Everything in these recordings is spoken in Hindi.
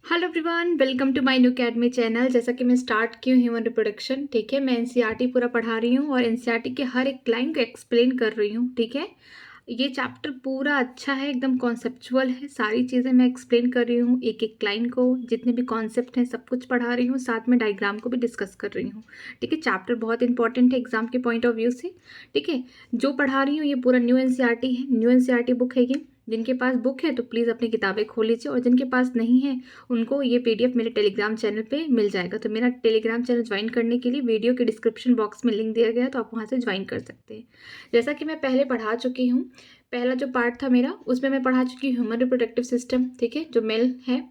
Hello everyone, welcome to my new academy channel. जैसा कि मैं स्टार्ट की हूँ ह्यूमन रिप्रोडक्शन, ठीक है। मैं एनसीईआरटी पूरा पढ़ा रही हूँ और एनसीईआरटी के हर एक लाइन को एक्सप्लेन कर रही हूँ, ठीक है। ये चैप्टर पूरा अच्छा है, एकदम कॉन्सेप्चुअल है। सारी चीज़ें मैं एक्सप्लेन कर रही हूँ, एक एक लाइन को, जितने भी कॉन्सेप्ट हैं सब कुछ पढ़ा रही हूँ, साथ में डायग्राम को भी डिस्कस कर रही हूँ, ठीक है। चैप्टर बहुत इंपॉर्टेंट है एग्जाम के पॉइंट ऑफ व्यू से, ठीक है। जो पढ़ा रही हूँ ये पूरा न्यू एनसीईआरटी है, न्यू एनसीईआरटी बुक है ये। जिनके पास बुक है तो प्लीज़ अपनी किताबें खोल लीजिए, और जिनके पास नहीं है उनको ये पीडीएफ मेरे टेलीग्राम चैनल पे मिल जाएगा। तो मेरा टेलीग्राम चैनल ज्वाइन करने के लिए वीडियो के डिस्क्रिप्शन बॉक्स में लिंक दिया गया है, तो आप वहाँ से ज्वाइन कर सकते हैं। जैसा कि मैं पहले पढ़ा चुकी हूँ, पहला जो पार्ट था मेरा उसमें मैं पढ़ा चुकी हूँ ह्यूमन रिप्रोडक्टिव सिस्टम, ठीक है, जो मेल है,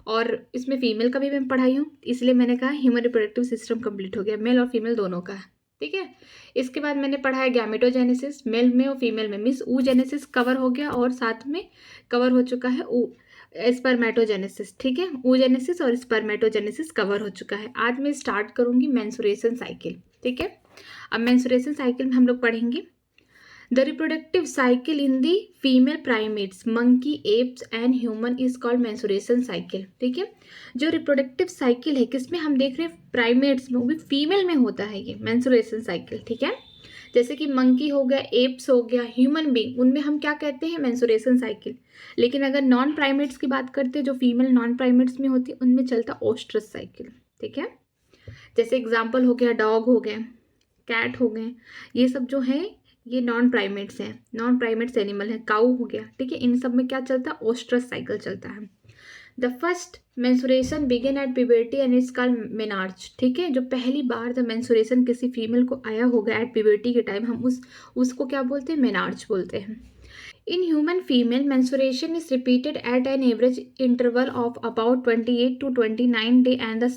और इसमें फीमेल का भी मैं पढ़ाई हूँ, इसलिए मैंने कहा ह्यूमन रिप्रोडक्टिव सिस्टम कंप्लीट हो गया, मेल और फीमेल दोनों का, ठीक है। इसके बाद मैंने पढ़ा है गैमेटोजेनेसिस, मेल में और फीमेल में, मीन्स ooजेनेसिस कवर हो गया, और साथ में कवर हो चुका है स्पर्मेटोजेनेसिस, ठीक है। ooजेनेसिस और स्पर्मेटोजेनेसिस कवर हो चुका है। आज मैं स्टार्ट करूंगी मेंस्ट्रुएशन साइकिल, ठीक है। अब मेंस्ट्रुएशन साइकिल में हम लोग पढ़ेंगे the reproductive cycle in the female primates, monkey, apps and human is called menstruation cycle, ठीक है। जो रिप्रोडक्टिव साइकिल है किसमें हम देख रहे हैं, प्राइमेट्स में, वो भी फीमेल में होता है ये मेंस्ट्रुएशन साइकिल, ठीक है। जैसे कि मंकी हो गया, एप्स हो गया, ह्यूमन बीइंग, उनमें हम क्या कहते हैं, मेंस्ट्रुएशन साइकिल। लेकिन अगर नॉन प्राइमेट्स की बात करते हैं, जो फीमेल नॉन प्राइमेट्स में होती है, उनमें चलता ओस्ट्रस साइकिल, ठीक है। जैसे एग्जाम्पल हो गया डॉग हो गए, कैट हो गए, ये सब जो है ये नॉन प्राइमेट्स हैं, नॉन प्राइमेट्स एनिमल है। काऊ हो गया, ठीक है। इन सब में क्या चलता है, ओस्ट्रस साइकिल चलता है। The first menstruation begin at puberty and is called menarche, ठीक है। जो पहली बार द मेंस्ट्रुएशन किसी फीमेल को आया होगा एट प्यूबर्टी के टाइम, हम उसको क्या बोलते हैं, मेनार्च बोलते हैं। In human female, menstruation is repeated at an average interval of about 28 to 29 days, and the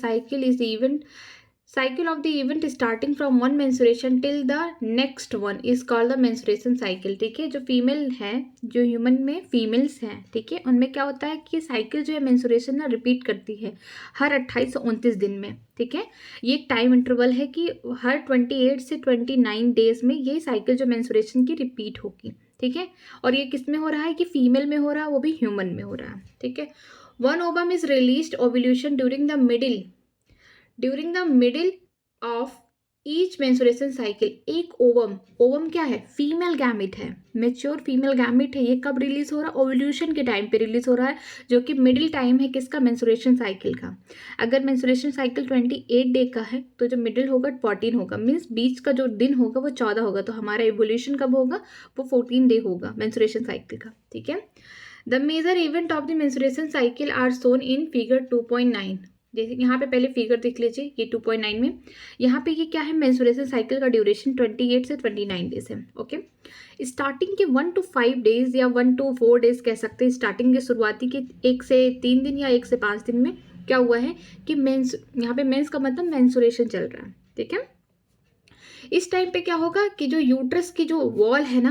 cycle of the event starting from one menstruation till the next one is called the menstruation cycle, ठीक है। जो फीमेल है, जो ह्यूमन में फीमेल्स हैं, ठीक है, उनमें क्या होता है कि साइकिल जो है मेंस्ट्रुएशन ना रिपीट करती है हर 28 से 29 दिन में, ठीक है। ये एक टाइम इंटरवल है कि हर 28 से 29 डेज में ये साइकिल जो मेंस्ट्रुएशन की रिपीट होगी, ठीक है। और ये किस में हो रहा है, कि फीमेल में हो रहा है, वो भी ह्यूमन में हो रहा है, ठीक है। One ovum is released ovulation during the middle of each menstruation cycle. एक ओवम, ओवम क्या है, फीमेल गैमिट है, मेच्योर फीमेल गैमिट है। ये कब रिलीज हो रहा है, ओव्यूलेशन के टाइम पे रिलीज हो रहा है, जो कि मिडिल टाइम है किसका, मेंस्ट्रुएशन साइकिल का। अगर मेंस्ट्रुएशन साइकिल 28 डे का है तो जो मिडिल होगा 14 होगा, मीन्स बीच का जो दिन होगा वो 14 होगा, तो हमारा एवोल्यूशन कब होगा, वो 14 डे होगा मेंस्ट्रुएशन साइकिल का, ठीक है। The major event of the menstruation cycle are shown in figure 2.9। जैसे यहाँ पे पहले फिगर देख लीजिए, ये 2.9 में यहाँ पे ये क्या है, मेंस्ट्रुएशन साइकिल का ड्यूरेशन 28 से 29 डेज है, ओके। स्टार्टिंग के 1 to 5 डेज या 1 to 4 डेज कह सकते हैं, स्टार्टिंग के शुरुआती के 1 से 3 दिन या 1 से 5 दिन में क्या हुआ है कि मेंस, यहाँ पे मेंस का मतलब मेंस्ट्रुएशन चल रहा है, ठीक है। इस टाइम पे क्या होगा कि जो यूट्रस की जो वॉल है ना,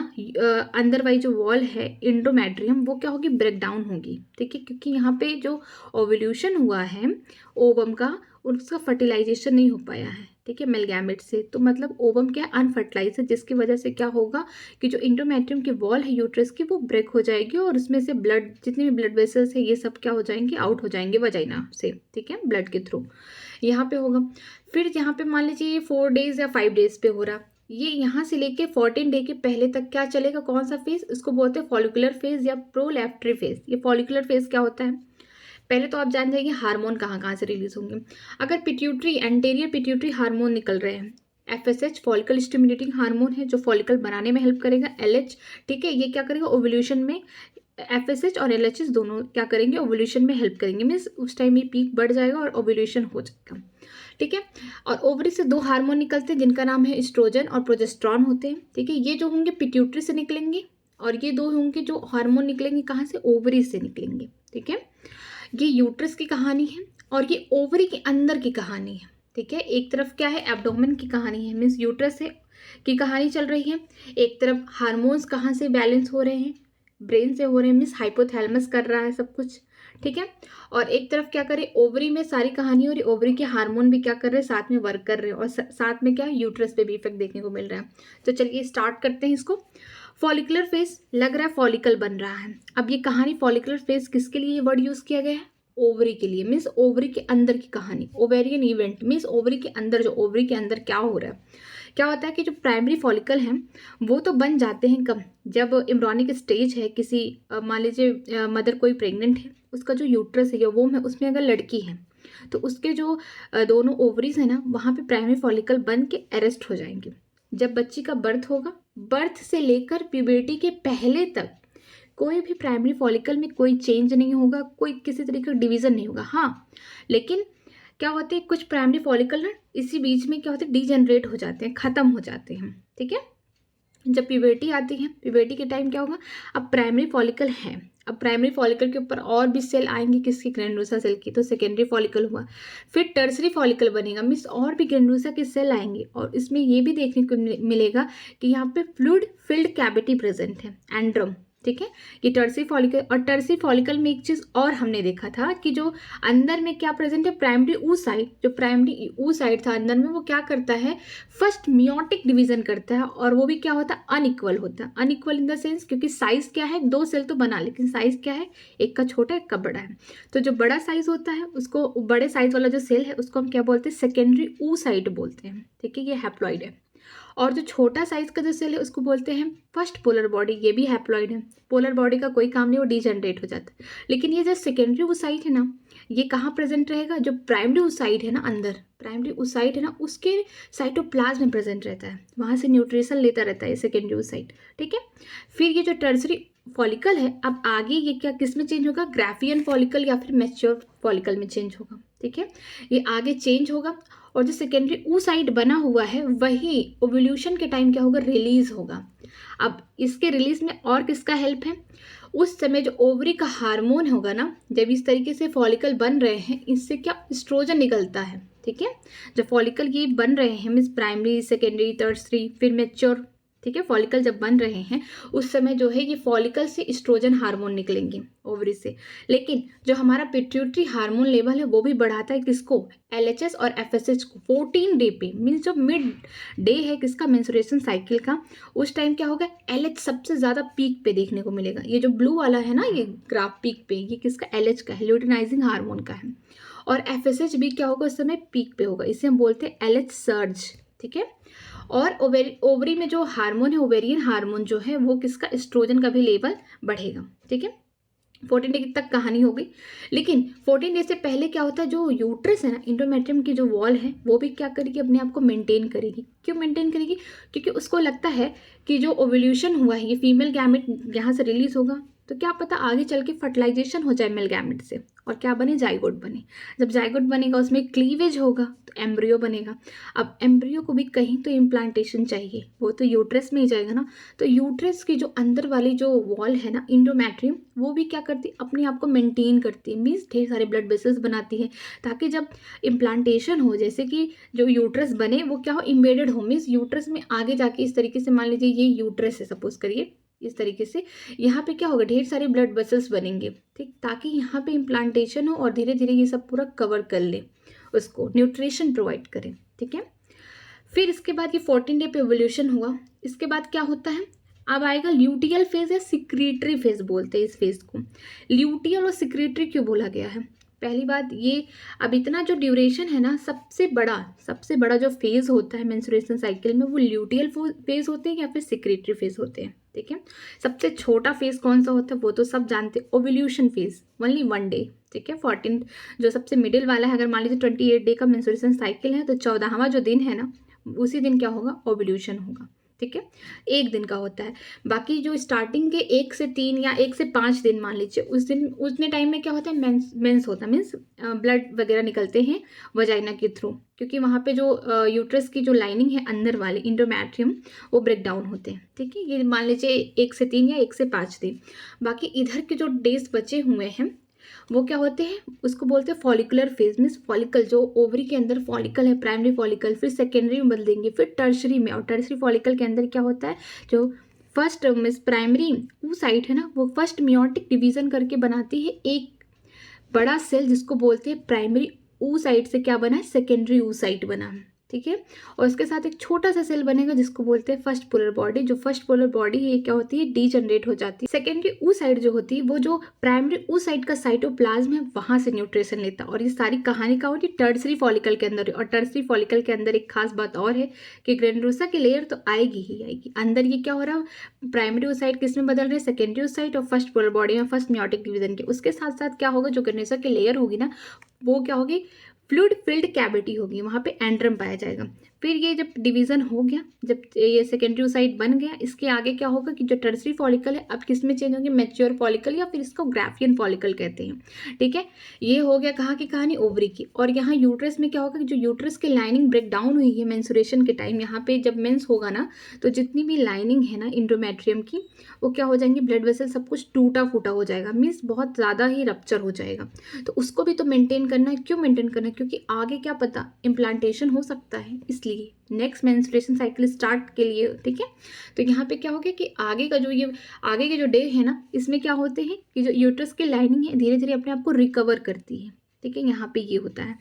अंदर वाली जो वॉल है इंडोमेट्रियम, वो क्या होगी, ब्रेक डाउन होगी, ठीक है। क्योंकि यहाँ पे जो ओव्यूलेशन हुआ है ओवम का, उसका फर्टिलाइजेशन नहीं हो पाया है, ठीक है, मेल गैमेट से। तो मतलब ओवम क्या अनफर्टिलाइज है, जिसकी वजह से क्या होगा कि जो इंडोमेट्रियम की वॉल है यूट्रस की, वो ब्रेक हो जाएगी, और उसमें से ब्लड, जितने भी ब्लड वेसल्स है, ये सब क्या हो जाएंगे, आउट हो जाएंगे वजाइना से, ठीक है, ब्लड के थ्रू यहाँ पे होगा। फिर यहाँ पे मान लीजिए ये 4 डेज या 5 डेज पे हो रहा, ये यहाँ से लेके 14 डे के पहले तक क्या चलेगा, कौन सा फेज, इसको बोलते हैं फॉलिकुलर फेज या प्रोलैक्टरी फेज। ये फॉलिकुलर फेज क्या होता है, पहले तो आप जान जाइए हार्मोन कहाँ कहाँ से रिलीज होंगे। अगर पिट्यूटरी, एंटेरियर पिट्यूटरी हार्मोन निकल रहे हैं, FSH फॉलिकल स्टिमुलेटिंग हार्मोन है जो फॉलिकल बनाने में हेल्प करेगा, LH, ठीक है, ये क्या करेगा ओव्यूलेशन में, FSH और LHS दोनों क्या करेंगे, ओव्यूलेशन में हेल्प करेंगे, मीन्स उस टाइम ये पीक बढ़ जाएगा और ओव्यूलेशन हो जाएगा, ठीक है। और ओवरी से 2 हार्मोन निकलते हैं जिनका नाम है एस्ट्रोजन और प्रोजेस्टेरॉन होते हैं, ठीक है। ये जो होंगे पिट्यूटरी से निकलेंगे, और ये 2 होंगे जो हार्मोन निकलेंगे कहाँ से, ओवरी से निकलेंगे, ठीक है। ये यूट्रस की कहानी है और ये ओवरी के अंदर की कहानी है, ठीक है। एक तरफ क्या है, एब्डोमेन की कहानी है, मीन्स यूट्रस है की कहानी चल रही है। एक तरफ हार्मोन्स कहाँ से बैलेंस हो रहे हैं, ब्रेन से हो रहे हैं, मीन्स हाइपोथैलेमस कर रहा है सब कुछ, ठीक है। और एक तरफ क्या करे, ओवरी में सारी कहानी हो रही, ओवरी के हार्मोन भी क्या कर रहे हैं, साथ में वर्क कर रहे हैं, और साथ में क्या यूट्रस पे भी इफेक्ट देखने को मिल रहा है। तो चलिए स्टार्ट करते हैं इसको। फॉलिकुलर फेज, लग रहा है फॉलिकल बन रहा है। अब ये कहानी फॉलिकुलर फेज किसके लिए वर्ड यूज किया गया है, ओवरी के लिए, मीन्स ओवरी के अंदर की कहानी। ओवेरियन इवेंट मीन्स ओवरी के अंदर, जो ओवरी के अंदर क्या हो रहा है, क्या होता है कि जो प्राइमरी फॉलिकल हैं वो तो बन जाते हैं कब, जब एम्ब्रॉनिक स्टेज है किसी मान लीजिए मदर कोई प्रेग्नेंट है, उसका जो यूट्रस है या वो है उसमें अगर लड़की है तो उसके जो दोनों ओवरीज है ना वहाँ पे प्राइमरी फॉलिकल बन के अरेस्ट हो जाएंगे। जब बच्ची का बर्थ होगा, बर्थ से लेकर प्यूबर्टी के पहले तक कोई भी प्राइमरी फॉलिकल में कोई चेंज नहीं होगा, कोई किसी तरीके का डिवीजन नहीं होगा। हाँ, लेकिन क्या होते हैं कुछ प्राइमरी फॉलिकल ना इसी बीच में क्या होते हैं डीजेनरेट हो जाते हैं, खत्म हो जाते हैं। ठीक है, जब प्यूबर्टी आती है, प्यूबर्टी के टाइम क्या होगा, अब प्राइमरी फॉलिकल है, अब प्राइमरी फॉलिकल के ऊपर और भी सेल आएंगे, किसकी, ग्रैन्युलोसा सेल की, तो सेकेंडरी फॉलिकल हुआ। फिर टर्सरी फॉलिकल बनेगा, मीन्स और भी ग्रैन्युलोसा के सेल आएंगे, और इसमें ये भी देखने को मिलेगा कि यहाँ पे फ्लूइड फिल्ड कैविटी प्रेजेंट है, एंड्रम। ठीक है, ये टर्सरी फॉलिकल। और टर्सरी फॉलिकल में एक चीज़ और हमने देखा था कि जो अंदर में क्या प्रेजेंट है, प्राइमरी oocyte, जो प्राइमरी oocyte था अंदर में, वो क्या करता है, फर्स्ट मियोटिक डिवीजन करता है, और वो भी क्या होता है, अनइक्वल होता है। अनइक्वल इन द सेंस क्योंकि साइज क्या है, दो सेल तो बना, लेकिन साइज क्या है, एक का छोटा एक का बड़ा है। तो जो बड़ा साइज होता है उसको, बड़े साइज वाला जो सेल है उसको हम क्या बोलते हैं, सेकेंडरी oocyte बोलते हैं। ठीक है, ये हैप्लॉइड है। और जो छोटा साइज का जो सेल है उसको बोलते हैं फर्स्ट पोलर बॉडी, ये भी हैप्लॉइड है। पोलर बॉडी का कोई काम नहीं, वो डीजनरेट हो जाता है। लेकिन ये जो सेकेंडरी oocyte है ना, ये कहाँ प्रेजेंट रहेगा, जो प्राइमरी oocyte है ना, अंदर प्राइमरी oocyte है ना, उसके साइटोप्लाज्म में प्रेजेंट रहता है, वहाँ से न्यूट्रिशन लेता रहता है सेकेंडरी oocyte। ठीक है, फिर ये जो टर्सरी फॉलिकल है, अब आगे ये क्या किस में चेंज होगा, ग्राफियन फॉलिकल या फिर मैच्योर फॉलिकल में चेंज होगा। ठीक है, ये आगे चेंज होगा। और जो सेकेंडरी oocyte बना हुआ है वही ओव्यूल्यूशन के टाइम क्या होगा, रिलीज होगा। अब इसके रिलीज में और किसका हेल्प है, उस समय जो ओवरी का हार्मोन होगा ना, जब इस तरीके से फॉलिकल बन रहे हैं, इससे क्या एस्ट्रोजन निकलता है। ठीक है, जब फॉलिकल ये बन रहे हैं, मीन्स प्राइमरी, सेकेंडरी, टर्सरी, फिर मैच्योर, ठीक है, फॉलिकल जब बन रहे हैं उस समय जो है ये फॉलिकल से एस्ट्रोजन हार्मोन निकलेंगे ओवरी से। लेकिन जो हमारा पिट्यूटरी हार्मोन लेवल है वो भी बढ़ाता है किसको, LHS और FSH को 14 डे पे, मीन्स जो मिड डे है किसका, मेंस्ट्रुएशन साइकिल का, उस टाइम क्या होगा, LH सबसे ज़्यादा पीक पे देखने को मिलेगा। ये जो ब्लू वाला है ना, ये ग्राफ पीक पे, ये किसका, LH का है, ल्यूटिनाइजिंग हार्मोन का है। और FSH भी क्या होगा, उस समय पीक पे होगा, इसे हम बोलते हैं LH सर्ज। ठीक है, और ओवरी में जो हार्मोन है, ओवेरियन हार्मोन जो है, वो किसका, एस्ट्रोजन का भी लेवल बढ़ेगा। ठीक है, 14 डे तक कहानी हो गई। लेकिन 14 डे से पहले क्या होता है, जो यूट्रस है ना, इंडोमेट्रियम की जो वॉल है वो भी क्या करेगी, अपने आप को मेंटेन करेगी। क्यों मेंटेन करेगी, क्योंकि उसको लगता है कि जो ओव्यूल्यूशन हुआ है, ये फीमेल गैमेट यहाँ से रिलीज होगा, तो क्या पता आगे चल के फर्टिलाइजेशन हो जाए मेल गैमेट से, और क्या बने, जाइगोट बने। जब जाइगोट बनेगा उसमें क्लीवेज होगा तो एम्ब्रियो बनेगा। अब एम्ब्रियो को भी कहीं तो इम्प्लांटेशन चाहिए, वो तो यूट्रस में ही जाएगा ना। तो यूट्रस की जो अंदर वाली जो वॉल है ना, इंडोमेट्रियम, वो भी क्या करती है, अपने आप को मेंटेन करती है, मीन्स ढेर सारे ब्लड वेसल्स बनाती है, ताकि जब इम्प्लांटेशन हो, जैसे कि जो यूट्रस बने वो क्या हो, इम्बेडेड हो, मीन्स यूट्रस में आगे जाके इस तरीके से, मान लीजिए ये यूट्रस है सपोज करिए, इस तरीके से यहाँ पे क्या होगा, ढेर सारे ब्लड वेसल्स बनेंगे। ठीक, ताकि यहाँ पे इम्प्लांटेशन हो और धीरे धीरे ये सब पूरा कवर कर ले, उसको न्यूट्रिशन प्रोवाइड करें। ठीक है, फिर इसके बाद ये 14 डे पे एवोल्यूशन हुआ। इसके बाद क्या होता है, अब आएगा ल्यूटियल फेज या सिक्रीटरी फेज बोलते हैं इस फेज को। ल्यूटियल और सिक्रीटरी क्यों बोला गया है, पहली बात ये, अब इतना जो ड्यूरेशन है ना, सबसे बड़ा जो फेज होता है मेंस्ट्रुएशन साइकिल में, वो ल्यूटियल फेज होते हैं या फिर सिक्रीटरी फेज होते हैं। ठीक है, सबसे छोटा फेज कौन सा होता है वो तो सब जानते हैं, ओव्यूल्यूशन फेज, ओनली 1 डे। ठीक है, 14 जो सबसे मिडिल वाला है, अगर मान लीजिए 28 डे का मेंस्ट्रुएशन साइकिल है, तो 14वां जो दिन है ना, उसी दिन क्या होगा, ओव्यूल्यूशन होगा। ठीक है, एक दिन का होता है। बाकी जो स्टार्टिंग के 1 से 3 या 1 से 5 दिन मान लीजिए, उस दिन उतने टाइम में क्या होता है, मेंस होता है, मीन्स ब्लड वगैरह निकलते हैं वजाइना के थ्रू, क्योंकि वहाँ पे जो यूट्रस की जो लाइनिंग है अंदर वाले इंडोमेट्रियम, वो ब्रेक डाउन होते हैं। ठीक है, ये मान लीजिए 1 से 3 या 1 से 5 दिन। बाकी इधर के जो डेज बचे हुए हैं वो क्या होते हैं, उसको बोलते हैं फॉलिकुलर फेज, मीन्स फॉलिकल, जो ओवरी के अंदर फॉलिकल है, प्राइमरी फॉलिकल, फिर सेकेंडरी में बदलेंगे, फिर टर्शरी में। और टर्शरी फॉलिकल के अंदर क्या होता है, जो फर्स्ट मीन्स प्राइमरी oocyte है ना, वो फर्स्ट मियोटिक डिवीजन करके बनाती है एक बड़ा सेल, जिसको बोलते हैं प्राइमरी oocyte से क्या बना है, सेकेंडरी oocyte बना है। ठीक है। और उसके साथ एक छोटा सा सेल बनेगा जिसको बोलते हैं फर्स्ट पोलर बॉडी। जो फर्स्ट पोलर बॉडी है ये क्या होती है, डीजनरेट हो जाती है। सेकेंडरी ऊ साइड जो होती है वो जो प्राइमरी ऊ साइड का साइटोप्लाज्म है वहां से न्यूट्रिशन लेता है। और ये सारी कहानी क्या होती है, टर्सरी फॉलिकल के अंदर है। और टर्सरी फॉलिकल के अंदर एक खास बात और है कि ग्रेनुलोसा की लेयर तो आएगी ही आएगी। अंदर ये क्या हो रहा है, प्राइमरी ऊ साइड किस में बदल रहे हैं, सेकेंडरी ऊ साइड और फर्स्ट पोलर बॉडी में फर्स्ट मियोटिक डिवीजन के। उसके साथ साथ क्या होगा, जो ग्रेनुलोसा की लेयर होगी ना वो क्या होगी, फ्लूइड फिल्ड कैविटी होगी, वहाँ पे एंड्रम पाया जाएगा। फिर ये जब डिवीजन हो गया, जब ये सेकेंडरी साइड बन गया, इसके आगे क्या होगा कि जो टर्सरी फॉलिकल है अब किस में चेंज होंगे, मैच्योर फॉलिकल या फिर इसको ग्राफियन फॉलिकल कहते हैं। ठीक है, ये हो गया कहाँ की कहानी, ओवरी की। और यहाँ यूट्रस में क्या होगा कि जो यूट्रस की लाइनिंग ब्रेक डाउन हुई है मेंस्ट्रुएशन के टाइम, यहाँ पे जब मेंस होगा ना तो जितनी भी लाइनिंग है ना इंडोमेट्रियम की वो क्या हो जाएंगी, ब्लड वेसल सब कुछ टूटा फूटा हो जाएगा, मीन्स बहुत ज़्यादा ही रप्चर हो जाएगा। तो उसको भी तो मेंटेन करना है। क्यों मेंटेन करना है, क्योंकि आगे क्या पता इम्प्लांटेशन हो सकता है, इसलिए नेक्स्ट मेंस्ट्रुएशन साइकिल स्टार्ट के लिए। ठीक है, तो यहाँ पे क्या हो गया कि आगे का जो ये आगे के जो डे है ना इसमें क्या होते हैं कि जो यूट्रस की लाइनिंग है धीरे धीरे अपने आप को रिकवर करती है। ठीक है, यहाँ पे ये होता है।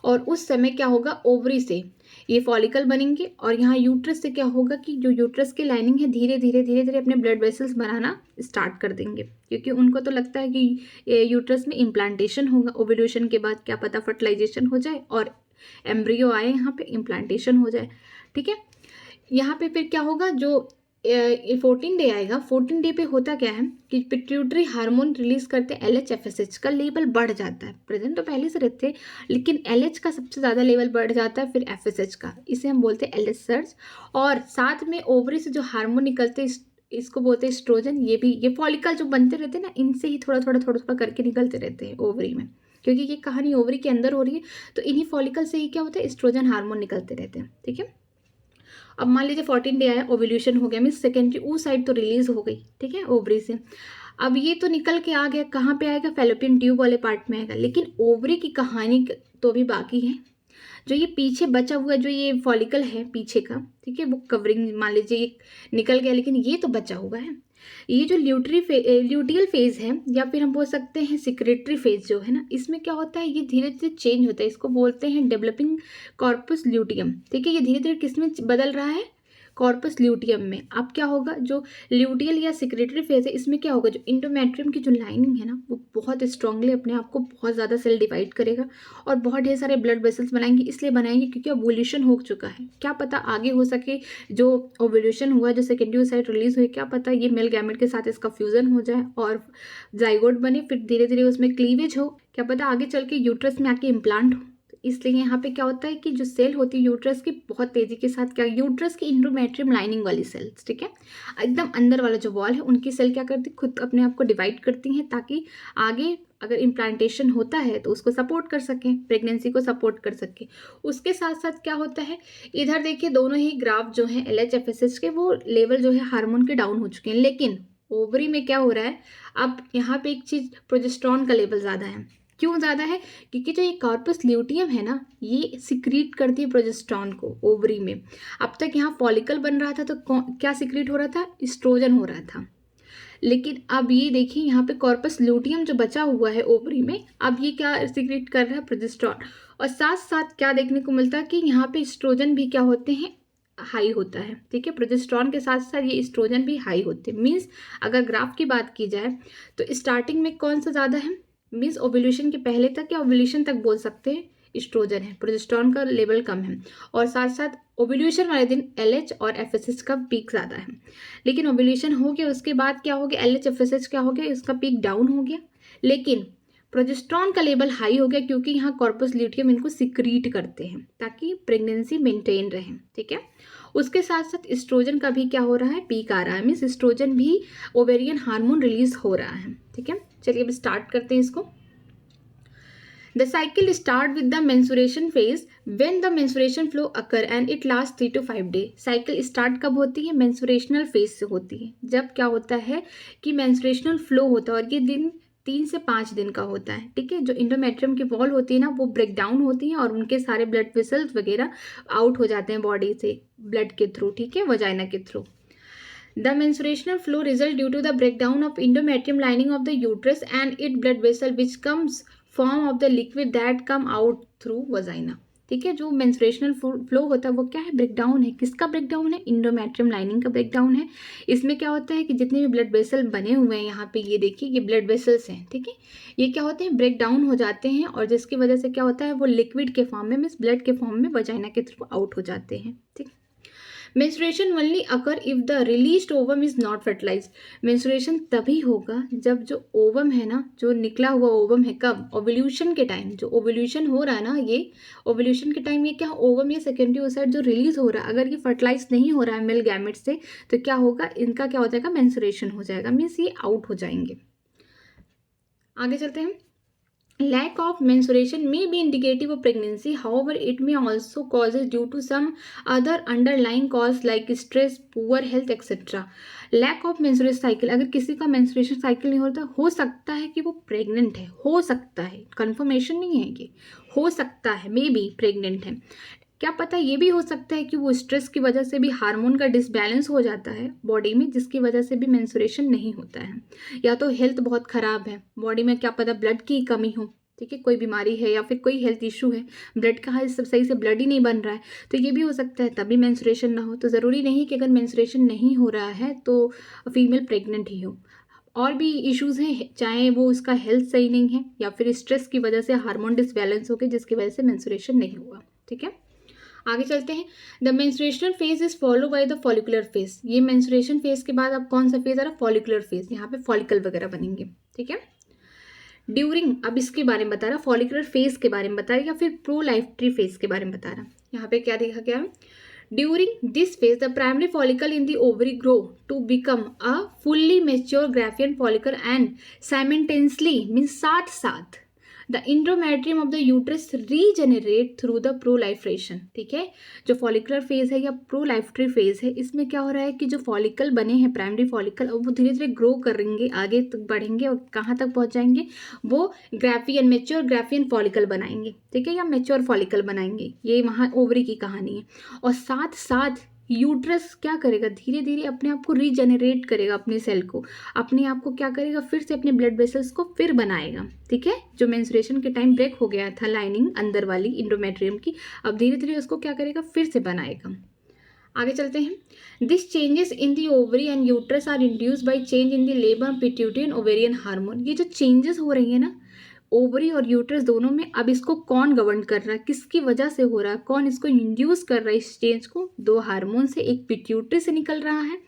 और उस समय क्या होगा, ओवरी से ये फॉलिकल बनेंगे और यहाँ यूट्रस से क्या होगा कि जो यूट्रस की लाइनिंग है धीरे धीरे अपने ब्लड वेसल्स बनाना स्टार्ट कर देंगे, क्योंकि उनको तो लगता है कि यूट्रस में इम्प्लांटेशन होगा। ओव्यूलेशन के बाद क्या पता फर्टिलाइजेशन हो जाए और एम्ब्रियो आए, यहाँ पे इम्प्लांटेशन हो जाए। ठीक है, यहाँ पे फिर क्या होगा, जो 14 डे आएगा, 14 डे पे होता क्या है कि पिट्यूटरी हार्मोन रिलीज करते LH FSH का लेवल बढ़ जाता है। प्रेजेंट तो पहले से रहते हैं लेकिन LH का सबसे ज़्यादा लेवल बढ़ जाता है, फिर FSH का, इसे हम बोलते हैं LH सर्ज। और साथ में ओवरी से जो हार्मोन निकलते हैं इसको बोलते हैं एस्ट्रोजन। ये फॉलिकल जो बनते रहते हैं ना इनसे ही थोड़ा थोड़ा करके निकलते रहते हैं ओवरी में, क्योंकि ये कहानी ओवरी के अंदर हो रही है। तो इन्हीं फॉलिकल से ही क्या होता है, एस्ट्रोजन हार्मोन निकलते रहते हैं। ठीक है, अब मान लीजिए 14 डे आया, ओव्यूलेशन हो गया, मीन्स सेकेंडरी वो साइड तो रिलीज हो गई। ठीक है, ओवरी से अब ये तो निकल के आ गया, कहाँ पे आएगा, फैलोपियन ट्यूब वाले पार्ट में आएगा। लेकिन ओवरी की कहानी तो भी बाकी है। जो ये पीछे बचा हुआ जो ये फॉलिकल है पीछे का, ठीक है, वो कवरिंग मान लीजिए ये निकल गया, लेकिन ये तो बचा हुआ है। ये जो ल्यूटियल फेज है या फिर हम बोल सकते हैं सिक्रेटरी फेज जो है ना, इसमें क्या होता है, ये धीरे धीरे चेंज होता है। इसको बोलते हैं डेवलपिंग कॉर्पस ल्यूटियम। ठीक है, ये धीरे धीरे किस में बदल रहा है, कॉर्पस ल्यूटियम में। अब क्या होगा, जो ल्यूटियल या सिक्रेटरी फेज है इसमें क्या होगा, जो इंडोमेट्रियम की जो लाइनिंग है ना वो बहुत स्ट्रांगली अपने आप को बहुत ज़्यादा सेल डिवाइड करेगा और बहुत ढेर सारे ब्लड वेसल्स बनाएंगे। इसलिए बनाएंगे क्योंकि ओव्यूलेशन हो चुका है, क्या पता आगे हो सके जो ओव्यूलेशन हुआ, जो सेकेंडरी साइड रिलीज हुई, क्या पता ये मेल गैमेट के साथ इसका फ्यूजन हो जाए और जाइगोट बने, फिर धीरे धीरे उसमें क्लीवेज हो, क्या पता आगे चल के यूट्रस में आके इम्प्लांट हो। इसलिए यहाँ पे क्या होता है कि जो सेल होती है यूट्रस की बहुत तेजी के साथ क्या, यूट्रस की इंडोमेट्रियम लाइनिंग वाली सेल्स, ठीक है, एकदम अंदर वाला जो वॉल है उनकी सेल क्या करती है, खुद अपने आप को डिवाइड करती हैं ताकि आगे अगर इम्प्लांटेशन होता है तो उसको सपोर्ट कर सकें, प्रेगनेंसी को सपोर्ट कर सकें। उसके साथ साथ क्या होता है, इधर देखिए दोनों ही ग्राफ जो हैं LH FSH के वो लेवल जो है हार्मोन के डाउन हो चुके हैं। लेकिन ओवरी में क्या हो रहा है, अब यहाँ पे एक चीज़, प्रोजेस्टेरॉन का लेवल ज़्यादा है। क्यों ज़्यादा है, क्योंकि जो ये कॉर्पस ल्यूटियम है ना ये सिक्रीट करती है प्रोजेस्टेरॉन को ओवरी में। अब तक यहाँ फॉलिकल बन रहा था तो क्या सिक्रीट हो रहा था, एस्ट्रोजन हो रहा था। लेकिन अब ये देखिए यहाँ पे कॉर्पस ल्यूटियम जो बचा हुआ है ओवरी में, अब ये क्या सिक्रीट कर रहा है, प्रोजेस्टेरॉन। और साथ साथ क्या देखने को मिलता है कि यहाँ पे एस्ट्रोजन भी क्या होते हैं, हाई होता है। ठीक है, प्रोजेस्टेरॉन के साथ साथ ये एस्ट्रोजन भी हाई होते हैं। मीन्स अगर ग्राफ की बात की जाए तो स्टार्टिंग में कौन सा ज़्यादा है, मीन्स ओव्यूलेशन के पहले तक या ओव्यूलेशन तक बोल सकते हैं एस्ट्रोजन है, प्रोजेस्टेरॉन का लेवल कम है। और साथ साथ ओव्यूलेशन वाले दिन LH और FSH का पीक ज़्यादा है। लेकिन ओव्यूलेशन हो गया उसके बाद क्या हो गया, LH FSH क्या हो गया, इसका पीक डाउन हो गया। लेकिन प्रोजेस्टेरॉन का लेवल हाई हो गया क्योंकि यहाँ कॉर्पस ल्यूटियम इनको सिक्रीट करते हैं ताकि प्रेगनेंसी मेंटेन रहे। ठीक है, उसके साथ साथ एस्ट्रोजन का भी क्या हो रहा है, पीक आ रहा है, मीन्स एस्ट्रोजन भी ओवेरियन हार्मोन रिलीज हो रहा है। ठीक है, चलिए अब स्टार्ट करते हैं इसको। The cycle start with the menstruation phase when the menstruation flow occur and it lasts 3 to 5 days. Cycle start कब होती है, मेंस्ट्रुएशनल फेज से होती है। जब क्या होता है कि मेंस्ट्रुएशनल फ्लो होता है और ये दिन 3 से 5 दिन का होता है। ठीक है, जो इंडोमेट्रियम की वॉल होती है ना वो ब्रेक डाउन होती है और उनके सारे ब्लड वेसल्स वगैरह आउट हो जाते हैं बॉडी से ब्लड के थ्रू, ठीक है, वजाइना के through. The menstruational flow result due to the breakdown of endometrium lining of the uterus and its blood vessel which comes form of the liquid that come out through vagina. ठीक है। जो मेंस्ट्रुएशनल फ्लो होता है वो क्या है, ब्रेकडाउन है। किसका ब्रेकडाउन है, इंडोमेट्रियम लाइनिंग का ब्रेकडाउन है। इसमें क्या होता है कि जितने भी ब्लड वेसल बने हुए हैं यहाँ पे, ये देखिए ये ब्लड वेसल्स हैं, ठीक है, ये क्या होते हैं, ब्रेक डाउन हो जाते हैं और जिसकी वजह से क्या होता है, वो लिक्विड के फॉर्म में, मीन्स ब्लड के फॉर्म में वजाइना के थ्रू आउट हो जाते हैं, ठीक। Menstruation only occur if the released ovum is not fertilised. Menstruation तभी होगा जब जो ओवम है ना, जो निकला हुआ ओवम है, कब, ओवल्यूशन के टाइम, जो ओवल्यूशन हो रहा है ना, ये ओवल्यूशन के टाइम ये क्या ओवम या सेकेंडरी ओसाइट जो रिलीज हो रहा है, अगर ये फर्टिलाइज नहीं हो रहा है मेल गैमेट से, तो क्या होगा, इनका क्या हो जाएगा, मेंस्ट्रुएशन हो जाएगा, मीन्स ये आउट हो जाएंगे। आगे चलते हैं। Lack of menstruation may be indicative of pregnancy. However, it may also causes due to some other underlying cause like stress, poor health, etc. Lack of menstruation cycle, अगर किसी का menstruation cycle नहीं होता, हो सकता है कि वो प्रेग्नेंट है, हो सकता है, कंफर्मेशन नहीं है, ये हो सकता है, मे बी प्रेग्नेंट है, क्या पता ये भी हो सकता है कि वो स्ट्रेस की वजह से भी हार्मोन का डिसबैलेंस हो जाता है बॉडी में, जिसकी वजह से भी मेंस्ट्रुएशन नहीं होता है, या तो हेल्थ बहुत ख़राब है बॉडी में, क्या पता ब्लड की कमी हो, ठीक है, कोई बीमारी है या फिर कोई हेल्थ इशू है, ब्लड का सही से ब्लड ही नहीं बन रहा है, तो ये भी हो सकता है तभी मेंस्ट्रुएशन ना हो। तो ज़रूरी नहीं कि अगर मेंस्ट्रुएशन नहीं हो रहा है तो फीमेल प्रेग्नेंट ही हो, और भी इश्यूज़ हैं, चाहे वो उसका हेल्थ सही नहीं है या फिर स्ट्रेस की वजह से हार्मोन डिसबैलेंस हो गया जिसकी वजह से मेंस्ट्रुएशन नहीं हुआ, ठीक है। आगे चलते हैं। The menstruational phase is follow by the follicular phase. ये मेंस्ट्रुएशन फेज के बाद अब कौन सा फेज आ रहा है, फॉलिकुलर फेज, यहाँ पे फॉलिकल वगैरह बनेंगे, ठीक है। ड्यूरिंग, अब इसके बारे में बता रहा, फॉलिकुलर फेज के बारे में बता रहा या फिर प्रोलाइफ्ट्री फेज के बारे में बता रहा। यहाँ पे क्या देखा गया, during this phase the primary follicle in the ovary grow to become a fully mature graafian follicle and simultaneously means साथ साथ the endometrium of the uterus regenerate through the proliferation, ठीक है। जो फॉलिकुलर फेज है या प्रोलाइफ्ट्री फेज है, इसमें क्या हो रहा है कि जो फॉलिकल बने हैं प्राइमरी फॉलिकल, वो धीरे धीरे ग्रो करेंगे, आगे तक बढ़ेंगे और कहाँ तक पहुँच जाएंगे, वो ग्राफियन मेच्योर ग्राफियन फॉलिकल बनाएंगे, ठीक है, या मेच्योर फॉलिकल बनाएंगे, ये वहाँ ओवरी की कहानी है। और साथ साथ यूट्रस क्या करेगा, धीरे धीरे अपने आप को रीजेनरेट करेगा, अपने सेल को, अपने आप को क्या करेगा, फिर से अपने ब्लड वेसल्स को फिर बनाएगा, ठीक है। जो मेंस्ट्रुएशन के टाइम ब्रेक हो गया था लाइनिंग अंदर वाली इंडोमेट्रियम की, अब धीरे धीरे उसको क्या करेगा, फिर से बनाएगा। आगे चलते हैं। This changes in the ovary and uterus are induced by change in the labour pituitary and ovarian hormone. ये जो चेंजेस हो रही है ना ओवरी और यूट्रस दोनों में, अब इसको कौन गवर्न कर रहा है, किसकी वजह से हो रहा है, कौन इसको इंड्यूस कर रहा है इस चेंज को, दो हार्मोन से, एक पिट्यूटरी से निकल रहा है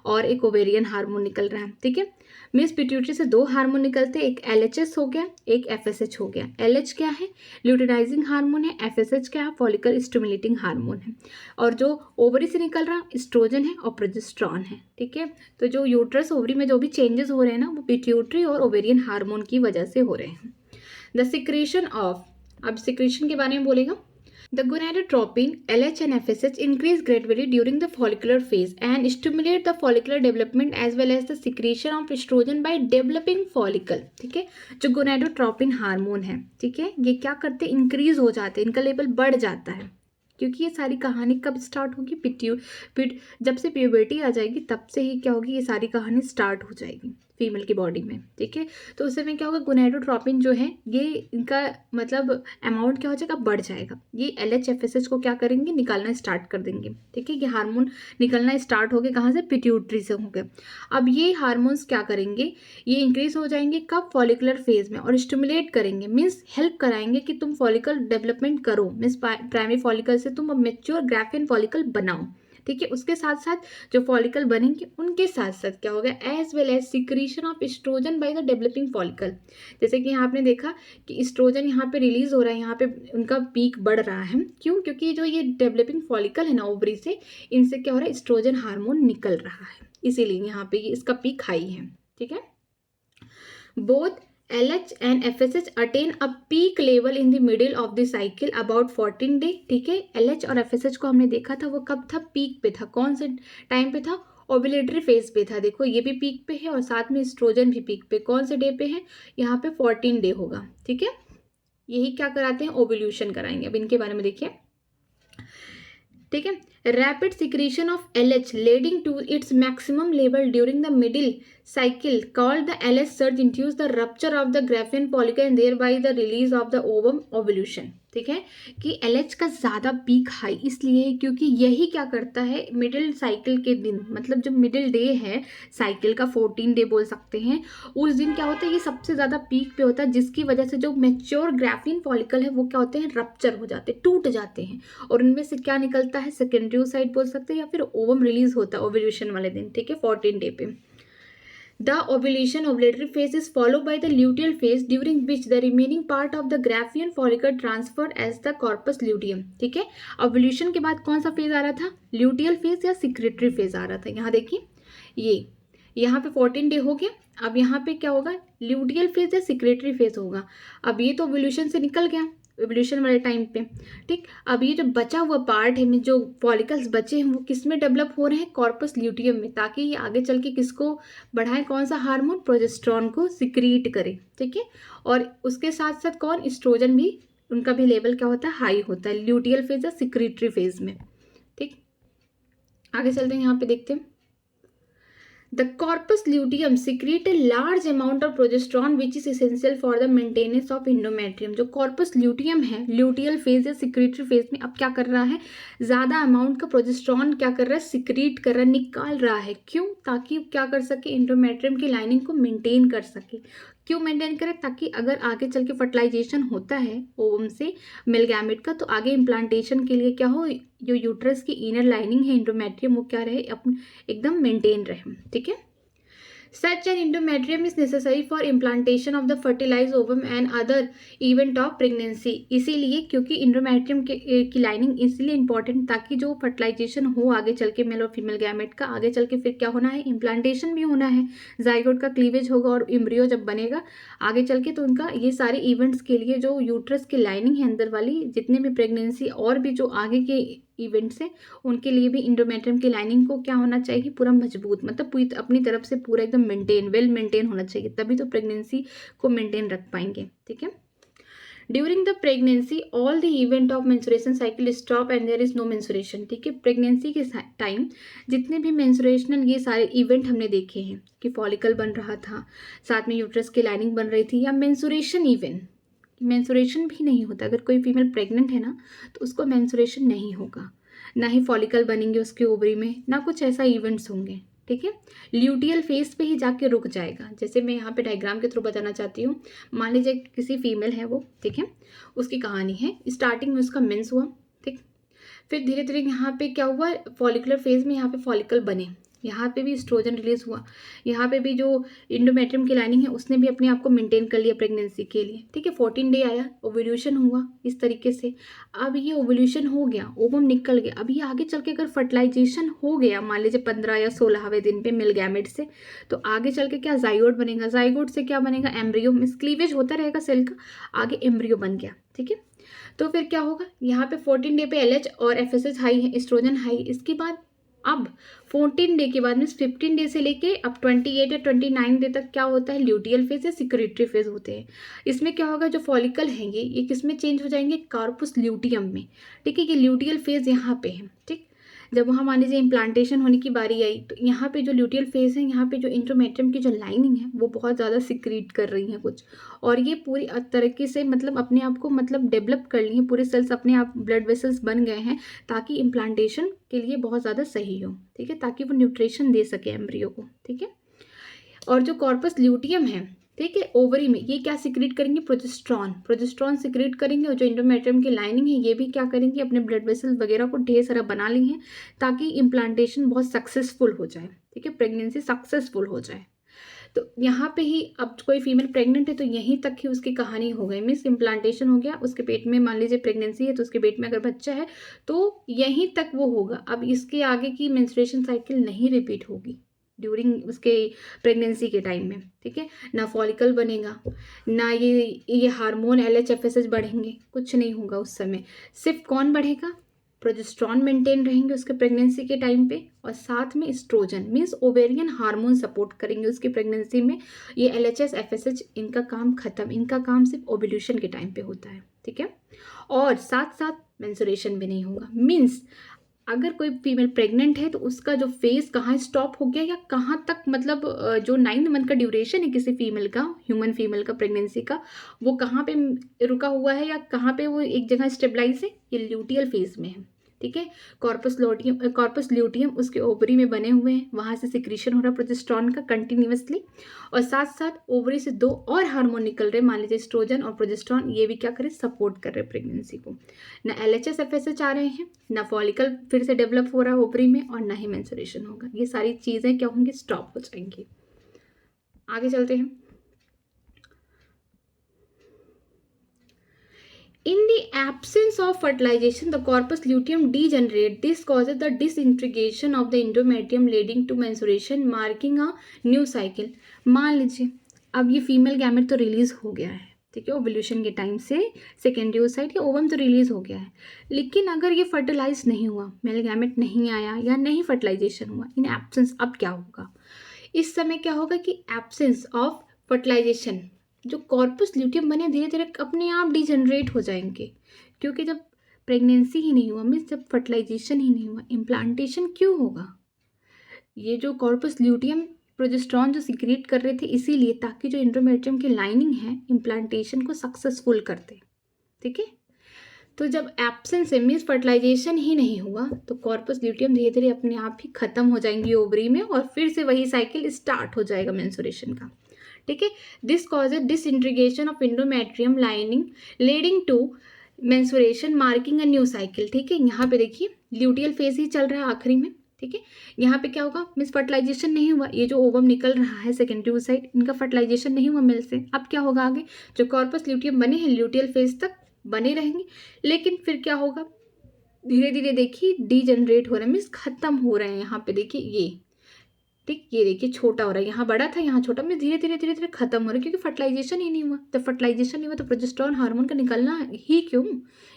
और एक ओवेरियन हार्मोन निकल रहा है, ठीक है। मीन्स पिट्यूटरी से दो हार्मोन निकलते हैं, एक LHS हो गया, एक FSH हो गया। LH क्या है, ल्यूटेनाइजिंग हार्मोन है, FSH क्या है, फॉलिकल स्टिमुलेटिंग हार्मोन है, और जो ओवरी से निकल रहा एस्ट्रोजन है और प्रोजेस्टेरॉन है, ठीक है। तो जो यूट्रस ओवरी में जो भी चेंजेस हो रहे हैं ना, वो पिट्यूटरी और ओवेरियन हार्मोन की वजह से हो रहे हैं। द सिक्रेशन ऑफ, अब सिक्रेशन के बारे में बोलेगा। The gonadotropin, LH and FSH increase gradually during the follicular phase and stimulate the follicular development as well as the secretion of estrogen by developing follicle, ठीक है। जो गोनाडोट्रोपिन हार्मोन है, ठीक है, ये क्या करते हैं, इंक्रीज हो जाते हैं, इनका लेवल बढ़ जाता है, क्योंकि ये सारी कहानी कब स्टार्ट होगी, जब से प्यूबर्टी आ जाएगी तब से ही क्या होगी, ये सारी कहानी स्टार्ट हो जाएगी फीमेल की बॉडी में, ठीक है। तो उस समय क्या होगा, गोनाडोट्रोपिन जो है ये इनका मतलब अमाउंट क्या हो जाएगा, बढ़ जाएगा, ये LH FSH को क्या करेंगे, निकालना स्टार्ट कर देंगे, ठीक है। ये हार्मोन निकलना स्टार्ट हो गए, कहाँ से, पिट्यूटरी से होंगे। अब ये हार्मोन्स क्या करेंगे, ये इंक्रीज हो जाएंगे कब, फॉलिकुलर फेज में, और स्टिमुलेट करेंगे, मीन्स हेल्प कराएंगे कि तुम फॉलिकल डेवलपमेंट करो, मीन्स प्राइमरी फॉलिकल से तुम अब मेच्योर ग्राफियन फॉलिकल बनाओ, ठीक है। उसके साथ साथ जो फॉलिकल बनेंगे उनके साथ साथ क्या होगा, as well as secretion of estrogen by the developing follicle. जैसे कि यहाँ आपने देखा कि एस्ट्रोजन यहाँ पे रिलीज हो रहा है, यहाँ पे उनका पीक बढ़ रहा है, क्यों, क्योंकि जो ये डेवलपिंग फॉलिकल है ना ओवरी से, इनसे क्या हो रहा है, एस्ट्रोजन हार्मोन निकल रहा है, इसीलिए यहाँ पे इसका पीक हाई है, ठीक है। Both LH and FSH attain a peak level in the middle of the cycle about 14 day, ठीक है। LH और FSH को हमने देखा था, वो कब था, पीक पे था, कौन से टाइम पे था, ओव्यूलेटरी फेज पे था, देखो ये भी पीक पे है और साथ में एस्ट्रोजन भी पीक पे, कौन से डे पे है, यहाँ पे 14 डे होगा, ठीक है। यही क्या कराते हैं, ओव्यूल्यूशन कराएंगे। अब इनके बारे में देखिए, ठीक है। rapid secretion of LH leading to its maximum level during the middle cycle called the LH surge induce the rupture of the Graafian follicle and thereby the release of the ovum ovulation. ठीक है कि LH का ज़्यादा पीक हाई इसलिए है क्योंकि यही क्या करता है मिडिल साइकिल के दिन, मतलब जो मिडिल डे है साइकिल का 14 डे बोल सकते हैं, उस दिन क्या होता है ये सबसे ज़्यादा पीक पे होता है, जिसकी वजह से जो मैच्योर ग्राफिन फॉलिकल है वो क्या होते हैं, रप्चर हो जाते हैं, टूट जाते हैं, और उनमें से क्या निकलता है, सेकेंडरी ओसाइट बोल सकते हैं या फिर ओवम रिलीज होता है ओव्यूलेशन वाले दिन. ठीक है, 14 डे पे. The ovulation ovulatory phase is followed by the luteal phase during which the remaining part of the Graafian follicle transferred as the corpus luteum. ठीक है, ovulation के बाद कौन सा फेज आ रहा था, luteal phase या secretory phase आ रहा था. यहाँ देखिए ये यहाँ पे 14 डे हो गया. अब यहाँ पे क्या होगा, ल्यूटियल फेज या सिक्रेटरी फेज होगा. अब ये तो ओव्यूलेशन से निकल गया एवोल्यूशन वाले टाइम पे. ठीक, अब ये जो बचा हुआ पार्ट है में जो फॉलिकल्स बचे हैं वो किस में डेवलप हो रहे हैं, कॉर्पस ल्यूटियम में, ताकि ये आगे चल के किसको बढ़ाएं, कौन सा हार्मोन, प्रोजेस्टेरॉन को सिक्रीट करे. ठीक है, और उसके साथ साथ कौन, एस्ट्रोजन भी, उनका भी लेवल क्या होता है, हाई होता है ल्यूटियल फेज या सिक्रीटरी फेज में. ठीक, आगे चलते हैं, यहाँ पे देखते हैं. The corpus luteum secrete a large amount of progesterone which is essential for the maintenance of endometrium. जो corpus luteum है luteal phase या secretory phase में अब क्या कर रहा है, ज़्यादा अमाउंट का प्रोजेस्ट्रॉन क्या कर रहा है, सिक्रीट कर रहा है, निकाल रहा है. क्यों, ताकि क्या कर सके, इंडोमेट्रियम की लाइनिंग को मेंटेन कर सके. क्यों मेंटेन करें, ताकि अगर आगे चल के फर्टिलाइजेशन होता है ओवम से मेल गैमेट का, तो आगे इम्प्लांटेशन के लिए क्या हो, जो यूट्रस की इनर लाइनिंग है इंडोमेट्रियम वो क्या रहे, अपन एकदम मेंटेन रहे. ठीक है, such an endometrium is necessary for implantation of the fertilized ovum and other event of pregnancy. इसीलिए क्योंकि इंडोमेट्रियम की लाइनिंग इसलिए इंपॉर्टेंट, ताकि जो फर्टिलाइजेशन हो आगे चल के मेल और फीमेल गैमेट का, आगे चल के फिर क्या होना है, इम्प्लांटेशन भी होना है, जाइगोट का क्लीवेज होगा और एम्ब्रियो जब बनेगा आगे चल के, तो उनका ये सारे इवेंट्स के लिए जो यूट्रस की लाइनिंग है अंदर वाली, जितने भी प्रेगनेंसी और भी जो आगे के इवेंट्स हैं उनके लिए भी इंडोमेट्रियम की लाइनिंग को क्या होना चाहिए, पूरा मजबूत, मतलब पूरी अपनी तरफ से पूरा एकदम मेंटेन, वेल मेंटेन होना चाहिए, तभी तो प्रेगनेंसी को मेंटेन रख पाएंगे. ठीक है, during the pregnancy all the event of menstruation cycle stop and there is no menstruation. ठीक है, प्रेगनेंसी के टाइम जितने भी मेंस्ट्रुएशनल ये सारे इवेंट हमने देखे हैं कि फॉलिकल बन रहा था, साथ में यूट्रस की लाइनिंग बन रही थी, या मेंस्ट्रुएशन इवेंट, मेंस्ट्रुएशन भी नहीं होता, अगर कोई फीमेल प्रेग्नेंट है ना तो उसको मेंस्ट्रुएशन नहीं होगा, ना ही फॉलिकल बनेंगे उसके ओवरी में, ना कुछ ऐसा इवेंट्स होंगे. ठीक है, ल्यूटियल फेज पे ही जाके रुक जाएगा. जैसे मैं यहाँ पे डायग्राम के थ्रू बताना चाहती हूँ. मान लीजिए किसी फीमेल है वो, ठीक है, उसकी कहानी है, स्टार्टिंग में उसका मेंस हुआ. ठीक, फिर धीरे धीरे यहाँ पे क्या हुआ, फॉलिकुलर फेज में यहाँ पे फॉलिकल बने, यहाँ पे भी एस्ट्रोजन रिलीज हुआ, यहाँ पे भी जो इंडोमेट्रियम की लाइनिंग है उसने भी अपने आप को मेंटेन कर लिया प्रेगनेंसी के लिए. ठीक है, 14 डे आया, ओव्यूलेशन हुआ इस तरीके से. अब ये ओव्यूलेशन हो गया, ओवम निकल गया. अब ये आगे चल के अगर फर्टिलाइजेशन हो गया मान लीजिए 15 या 16वें दिन पे मेल गैमेट से, तो आगे चल के क्या जाइगोट बनेगा, जाइगोट से क्या बनेगा, एम्ब्रियो, क्लीवेज होता रहेगा सेल का, आगे एम्ब्रियो बन गया. ठीक है, तो फिर क्या होगा, यहाँ पे 14 डे पे LH और FSH हाई है, एस्ट्रोजन हाई. इसके बाद अब 14 डे के बाद में 15 डे से लेके अब 28 या 29 डे तक क्या होता है, ल्यूटियल फेज या सिक्रेटरी फेज होते हैं. इसमें क्या होगा, जो फॉलिकल हैं ये किस में चेंज हो जाएंगे, कार्पस ल्यूटियम में. ठीक है, ये ल्यूटियल फेज यहाँ पे है. ठीक, जब वहाँ मान लीजिए इम्प्लांटेशन होने की बारी आई तो यहाँ पे जो ल्यूटियल फेज है, यहाँ पे जो इंट्रोमेट्रियम की जो लाइनिंग है वो बहुत ज़्यादा सिक्रीट कर रही हैं कुछ, और ये पूरी तरीके से मतलब अपने आप को मतलब डेवलप कर ली हैं, पूरे सेल्स अपने आप ब्लड वेसल्स बन गए हैं, ताकि इम्प्लांटेशन के लिए बहुत ज़्यादा सही हो. ठीक है, ताकि वो न्यूट्रिशन दे सके एम्ब्रियो को. ठीक है, और जो कॉर्पस ल्यूटियम है, ठीक है, ओवरी में ये क्या सिक्रीट करेंगे, प्रोजेस्ट्रॉन सिक्रीट करेंगे, और जो इंडोमेट्रियम की लाइनिंग है ये भी क्या करेंगे, अपने ब्लड वेसल्स वगैरह को ढेर सारा बना ली हैं, ताकि इम्प्लांटेशन बहुत सक्सेसफुल हो जाए. ठीक है, प्रेगनेंसी सक्सेसफुल हो जाए. तो यहाँ पे ही अब कोई फीमेल प्रेग्नेंट है तो यहीं तक ही उसकी कहानी हो गई, मीन्स इम्प्लांटेशन हो गया, उसके पेट में मान लीजिए प्रेगनेंसी है तो उसके पेट में अगर बच्चा है तो यहीं तक वो होगा. अब इसके आगे की मेंस्ट्रुएशन साइकिल नहीं रिपीट होगी ड्यूरिंग उसके प्रेगनेंसी के टाइम में. ठीक है, ना फॉलिकल बनेगा, ना ये हार्मोन LH FSH बढ़ेंगे, कुछ नहीं होगा उस समय. सिर्फ कौन बढ़ेगा, प्रोजेस्ट्रॉन मेंटेन रहेंगे उसके प्रेगनेंसी के टाइम पे, और साथ में estrogen means ovarian hormone support करेंगे उसकी प्रेगनेंसी में. ये LHS FSH इनका काम खत्म, इनका काम सिर्फ ओव्यूलेशन के टाइम पे होता है. ठीक है, और साथ साथ मेंस्ट्रुएशन भी नहीं होगा. मीन्स अगर कोई फीमेल प्रेग्नेंट है तो उसका जो फेज कहाँ स्टॉप हो गया या कहाँ तक, मतलब जो 9 मंथ का ड्यूरेशन है किसी फीमेल का, ह्यूमन फीमेल का प्रेगनेंसी का, वो कहाँ पे रुका हुआ है या कहाँ पे वो एक जगह स्टेबलाइज है, ये ल्यूटियल फेज में है। ठीक है, कॉर्पस ल्यूटियम उसके ओवरी में बने हुए हैं, वहाँ से सिक्रीशन हो रहा है प्रोजेस्टेरॉन का कंटिन्यूअसली, और साथ साथ ओवरी से 2 और हार्मोन निकल रहे, मान लीजिए एस्ट्रोजन और प्रोजेस्टेरॉन, ये भी क्या करे, सपोर्ट कर रहे प्रेगनेंसी को। ना LHS FSH आ रहे हैं, ना फॉलिकल फिर से डेवलप हो रहा है ओवरी में, और ना ही मेंस्ट्रुएशन होगा। ये सारी चीज़ें क्या होंगी, स्टॉप हो जाएंगी। आगे चलते हैं। In the absence of fertilization, the corpus luteum degenerates. This causes the disintegration of the endometrium leading to menstruation, marking a new cycle. मान लीजिए अब ये फीमेल गैमेट तो रिलीज हो गया है, ठीक है, ओवुलेशन के टाइम से सेकेंडरी ओसाइट या ओवम तो रिलीज हो गया है, लेकिन अगर ये फर्टिलाइज नहीं हुआ, मेल गैमेट नहीं आया या नहीं फर्टिलाइजेशन हुआ, इन एब्सेंस अब क्या होगा, इस समय क्या होगा कि एब्सेंस ऑफ फर्टिलाइजेशन, जो कॉर्पस ल्यूटियम बने धीरे धीरे अपने आप डिजनरेट हो जाएंगे, क्योंकि जब प्रेगनेंसी ही नहीं हुआ, मीन्स जब फर्टिलाइजेशन ही नहीं हुआ, इम्प्लांटेशन क्यों होगा। ये जो कॉर्पस ल्यूटियम प्रोजेस्टेरॉन जो सिक्रीट कर रहे थे इसीलिए, ताकि जो एंडोमेट्रियम की लाइनिंग है इम्प्लांटेशन को सक्सेसफुल करते। ठीक है, तो जब एब्सेंस है, मीन्स फर्टिलाइजेशन ही नहीं हुआ, तो कॉर्पस ल्यूटियम धीरे धीरे अपने आप ही खत्म हो जाएंगी ओवरी में, और फिर से वही साइकिल स्टार्ट हो जाएगा मेंस्ट्रुएशन का। ठीक है, this causes disintegration of endometrium lining leading to menstruation, marking a new cycle. ठीक है, यहाँ पे देखिए ल्यूटियल फेज ही चल रहा है आखिरी में। ठीक है, यहाँ पे क्या होगा, मीन्स फर्टिलाइजेशन नहीं हुआ, ये जो ओवम निकल रहा है सेकेंडरी साइड, इनका फर्टिलाइजेशन नहीं हुआ मिल से। अब क्या होगा आगे, जो कॉर्पस ल्यूटियम बने हैं ल्यूटियल फेज तक बने रहेंगे, लेकिन फिर क्या होगा, धीरे धीरे देखिए डीजनरेट हो रहा है, मीन्स खत्म हो रहे हैं। यहाँ पे देखिए ये, ठीक, ये देखिए छोटा हो रहा है, यहाँ बड़ा था यहाँ छोटा, में धीरे धीरे धीरे धीरे खत्म हो रहा है, क्योंकि फर्टिलाइजेशन ही नहीं हुआ। तो फर्टिलाइजेशन नहीं हुआ तो प्रोजेस्टेरॉन हार्मोन का निकलना ही क्यों,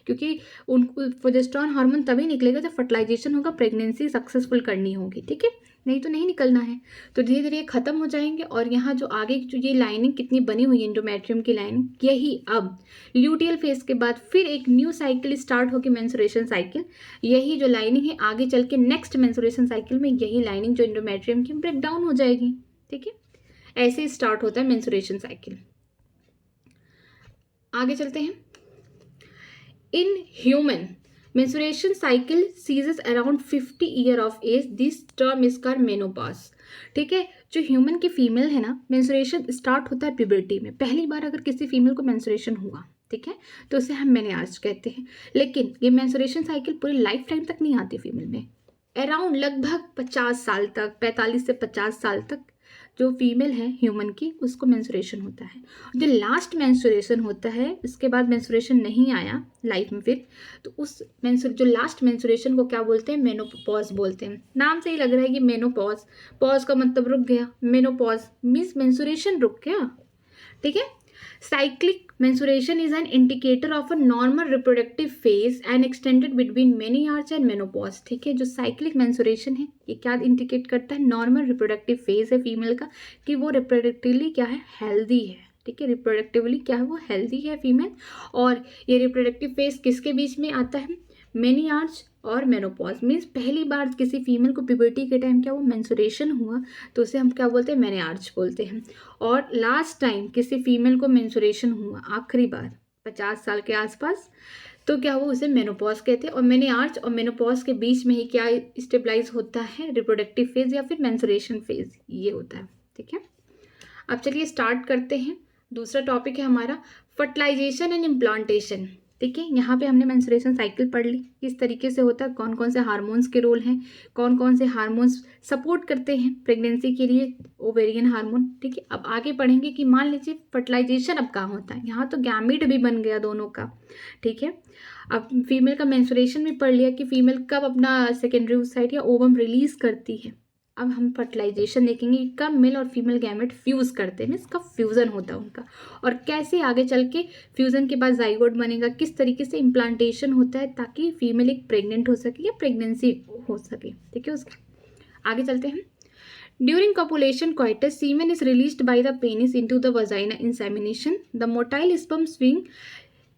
क्योंकि उनको प्रोजेस्टेरॉन हार्मोन तभी निकलेगा जब फर्टिलाइजेशन होगा, प्रेगनेंसी सक्सेसफुल करनी होगी। ठीक है, नहीं तो नहीं निकलना है। तो धीरे धीरे ये खत्म हो जाएंगे, और यहाँ जो आगे जो ये लाइनिंग कितनी बनी हुई है एंडोमेट्रियम की लाइनिंग, यही अब ल्यूटियल फेज के बाद फिर एक न्यू साइकिल स्टार्ट होगी, मेंस्ट्रुएशन साइकिल। यही जो लाइनिंग है आगे चल के नेक्स्ट मेंस्ट्रुएशन साइकिल में यही लाइनिंग जो एंडोमेट्रियम की ब्रेक डाउन हो जाएगी। ठीक है, ऐसे ही स्टार्ट होता है मेंस्ट्रुएशन साइकिल। आगे चलते हैं। In human menstruation cycle ceases around 50 year of age. This term is called menopause. ठीक है, जो ह्यूमन की फीमेल है ना, मेंस्ट्रुएशन स्टार्ट होता है प्यूबर्टी में। पहली बार अगर किसी फीमेल को मेंस्ट्रुएशन हुआ, ठीक है, तो उसे हम मेनोपॉज कहते हैं। लेकिन ये मेंस्ट्रुएशन साइकिल पूरी लाइफ टाइम तक नहीं आती फीमेल में, अराउंड लगभग 50 साल तक, 45 से 50 साल तक जो फीमेल है ह्यूमन की, उसको मेंस्ट्रुएशन होता है। जो लास्ट मेंस्ट्रुएशन होता है, इसके बाद मेंस्ट्रुएशन नहीं आया लाइफ में फिर, तो उस जो लास्ट मेंस्ट्रुएशन को क्या बोलते हैं, मेनोपॉज बोलते हैं। नाम से ही लग रहा है कि मेनोपॉज, पॉज का मतलब रुक गया, मेनोपॉज मीन्स मेंस्ट्रुएशन रुक गया। ठीक है, cyclic menstruation is an indicator of a normal reproductive phase and extended between many years and menopause. ठीक है, जो साइक्लिक मेंस्ट्रुएशन है ये क्या इंडिकेट करता है, नॉर्मल रिप्रोडक्टिव फेज है फीमेल का, कि वो रिप्रोडक्टिवली क्या है, हेल्दी है। ठीक है, रिप्रोडक्टिवली क्या है, वो हेल्दी है फीमेल। और ये रिप्रोडक्टिव फेज किसके बीच में आता है, मेनी आर्च और मेनोपॉज। मीन्स पहली बार किसी फीमेल को प्यूबर्टी के टाइम क्या वो मेंस्ट्रुएशन हुआ, तो उसे हम क्या बोलते हैं, मेनी आर्च बोलते हैं। और लास्ट टाइम किसी फीमेल को मेंस्ट्रुएशन हुआ आखिरी बार 50 साल के आसपास, तो क्या वो उसे मेनोपॉज कहते हैं। और मेनी आर्च और मेनोपॉज के बीच में ही क्या स्टेबलाइज होता है, रिप्रोडक्टिव फेज या फिर मेंस्ट्रुएशन फेज, ये होता है। ठीक है, अब चलिए स्टार्ट करते हैं। दूसरा टॉपिक है हमारा फर्टिलाइजेशन एंड इम्प्लांटेशन। ठीक है, यहाँ पे हमने मेंस्ट्रुएशन साइकिल पढ़ ली, किस तरीके से होता है, कौन कौन से हार्मोन्स के रोल हैं, कौन कौन से हार्मोन्स सपोर्ट करते हैं प्रेगनेंसी के लिए, ओवेरियन हार्मोन। ठीक है, अब आगे पढ़ेंगे कि मान लीजिए फर्टिलाइजेशन अब कहाँ होता है, यहाँ तो गैमीट भी बन गया दोनों का। ठीक है, अब फीमेल का मेंस्ट्रुएशन भी पढ़ लिया कि फीमेल कब अपना सेकेंडरी ओसाइट या ओवम रिलीज करती है। अब हम फर्टिलाइजेशन देखेंगे कि कब मेल और फीमेल गैमेट फ्यूज़ करते हैं, मीन्स कब फ्यूज़न होता है उनका, और कैसे आगे चल के फ्यूज़न के बाद जाइगोट बनेगा, किस तरीके से इम्प्लांटेशन होता है ताकि फीमेल एक प्रेग्नेंट हो सके या प्रेगनेंसी हो सके। ठीक है, उसका आगे चलते हैं। During copulation coitus, semen is released by the penis into the vagina insemination. The motile sperm swing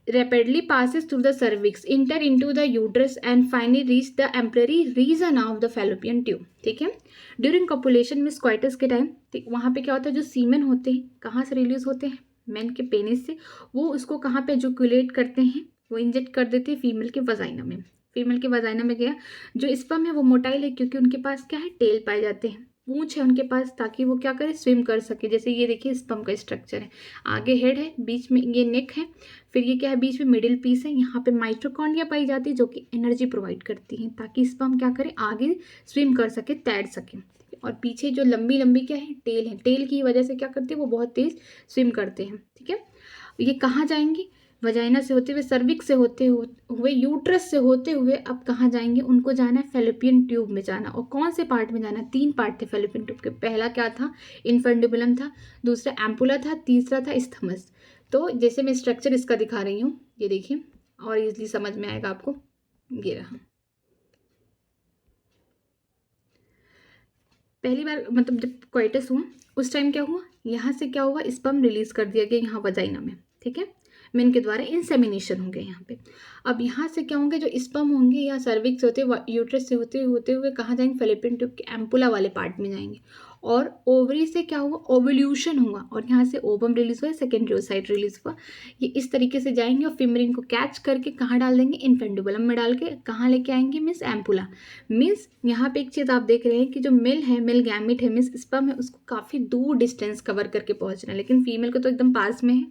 rapidly passes through the cervix, enter into the uterus and finally reach the ampullary region of the fallopian tube. ठीक है, ड्यूरिंग कॉपुलेशन में स्क्वाइटस के टाइम वहाँ पे क्या होता है, जो सीमेन होते हैं कहाँ से रिलीज होते हैं, मेन के पेनिस से, वो उसको कहाँ पे एजुकुलेट करते हैं, वो इंजेक्ट कर देते हैं फीमेल के वजाइना में. फीमेल के वजाइना में गया, जो स्पर्म है वो मोटाइल है क्योंकि उनके पास क्या है, टेल पाए जाते हैं, पूंछ है उनके पास, ताकि वो क्या करे, स्विम कर सके. जैसे ये देखिए स्पर्म का स्ट्रक्चर है, आगे हेड है, बीच में ये नेक है, फिर ये क्या है, बीच में मिडिल पीस है, यहाँ पे माइटोकॉन्ड्रिया पाई जाती है जो कि एनर्जी प्रोवाइड करती है ताकि स्पर्म क्या करे, आगे स्विम कर सके, तैर सके. और पीछे जो लंबी लंबी क्या है, टेल है, टेल की वजह से क्या करते हैं, वो बहुत तेज स्विम करते हैं. ठीक है, ये कहाँ जाएंगे, वजाइना से होते हुए, सर्विक्स से होते हुए, यूट्रस से होते हुए अब कहाँ जाएंगे, उनको जाना है फैलोपियन ट्यूब में जाना. और कौन से पार्ट में जाना, 3 पार्ट थे फैलोपियन ट्यूब के. पहला क्या था, इन्फेंडिबुलम था, दूसरा एम्पुला था, तीसरा था स्थमस. तो जैसे मैं स्ट्रक्चर इसका दिखा रही हूँ, ये देखिए और इजली समझ में आएगा आपको. ये रहा, पहली बार मतलब जब क्वाइटस हुआ उस टाइम क्या हुआ, यहाँ से क्या हुआ, स्पर्म रिलीज कर दिया गया यहाँ वजाइना में. ठीक है, मेन के द्वारा इंसेमिनेशन होंगे यहाँ पे. अब यहाँ से क्या होंगे, जो स्पर्म होंगे या सर्विक्स होते यूट्रस से होते हुए कहाँ जाएंगे, फैलोपियन ट्यूब के एम्पुला वाले पार्ट में जाएंगे. और ओवरी से क्या हुआ, ओवल्यूशन हुआ और यहाँ से ओवम रिलीज हुआ, सेकेंडरी ओसाइट रिलीज हुआ. ये इस तरीके से जाएंगे और फिमरिन को कैच करके कहाँ डाल देंगे, इन्फेंडिबुलम में डाल के कहाँ लेके आएंगे, मीन्स एम्पुला. मीन्स यहाँ पे एक चीज़ आप देख रहे हैं कि जो मेल है, मेल गैमिट है, मीन्स स्पर्म है, उसको काफ़ी दूर डिस्टेंस कवर करके पहुँचना है, लेकिन फीमेल को तो एकदम पास में है.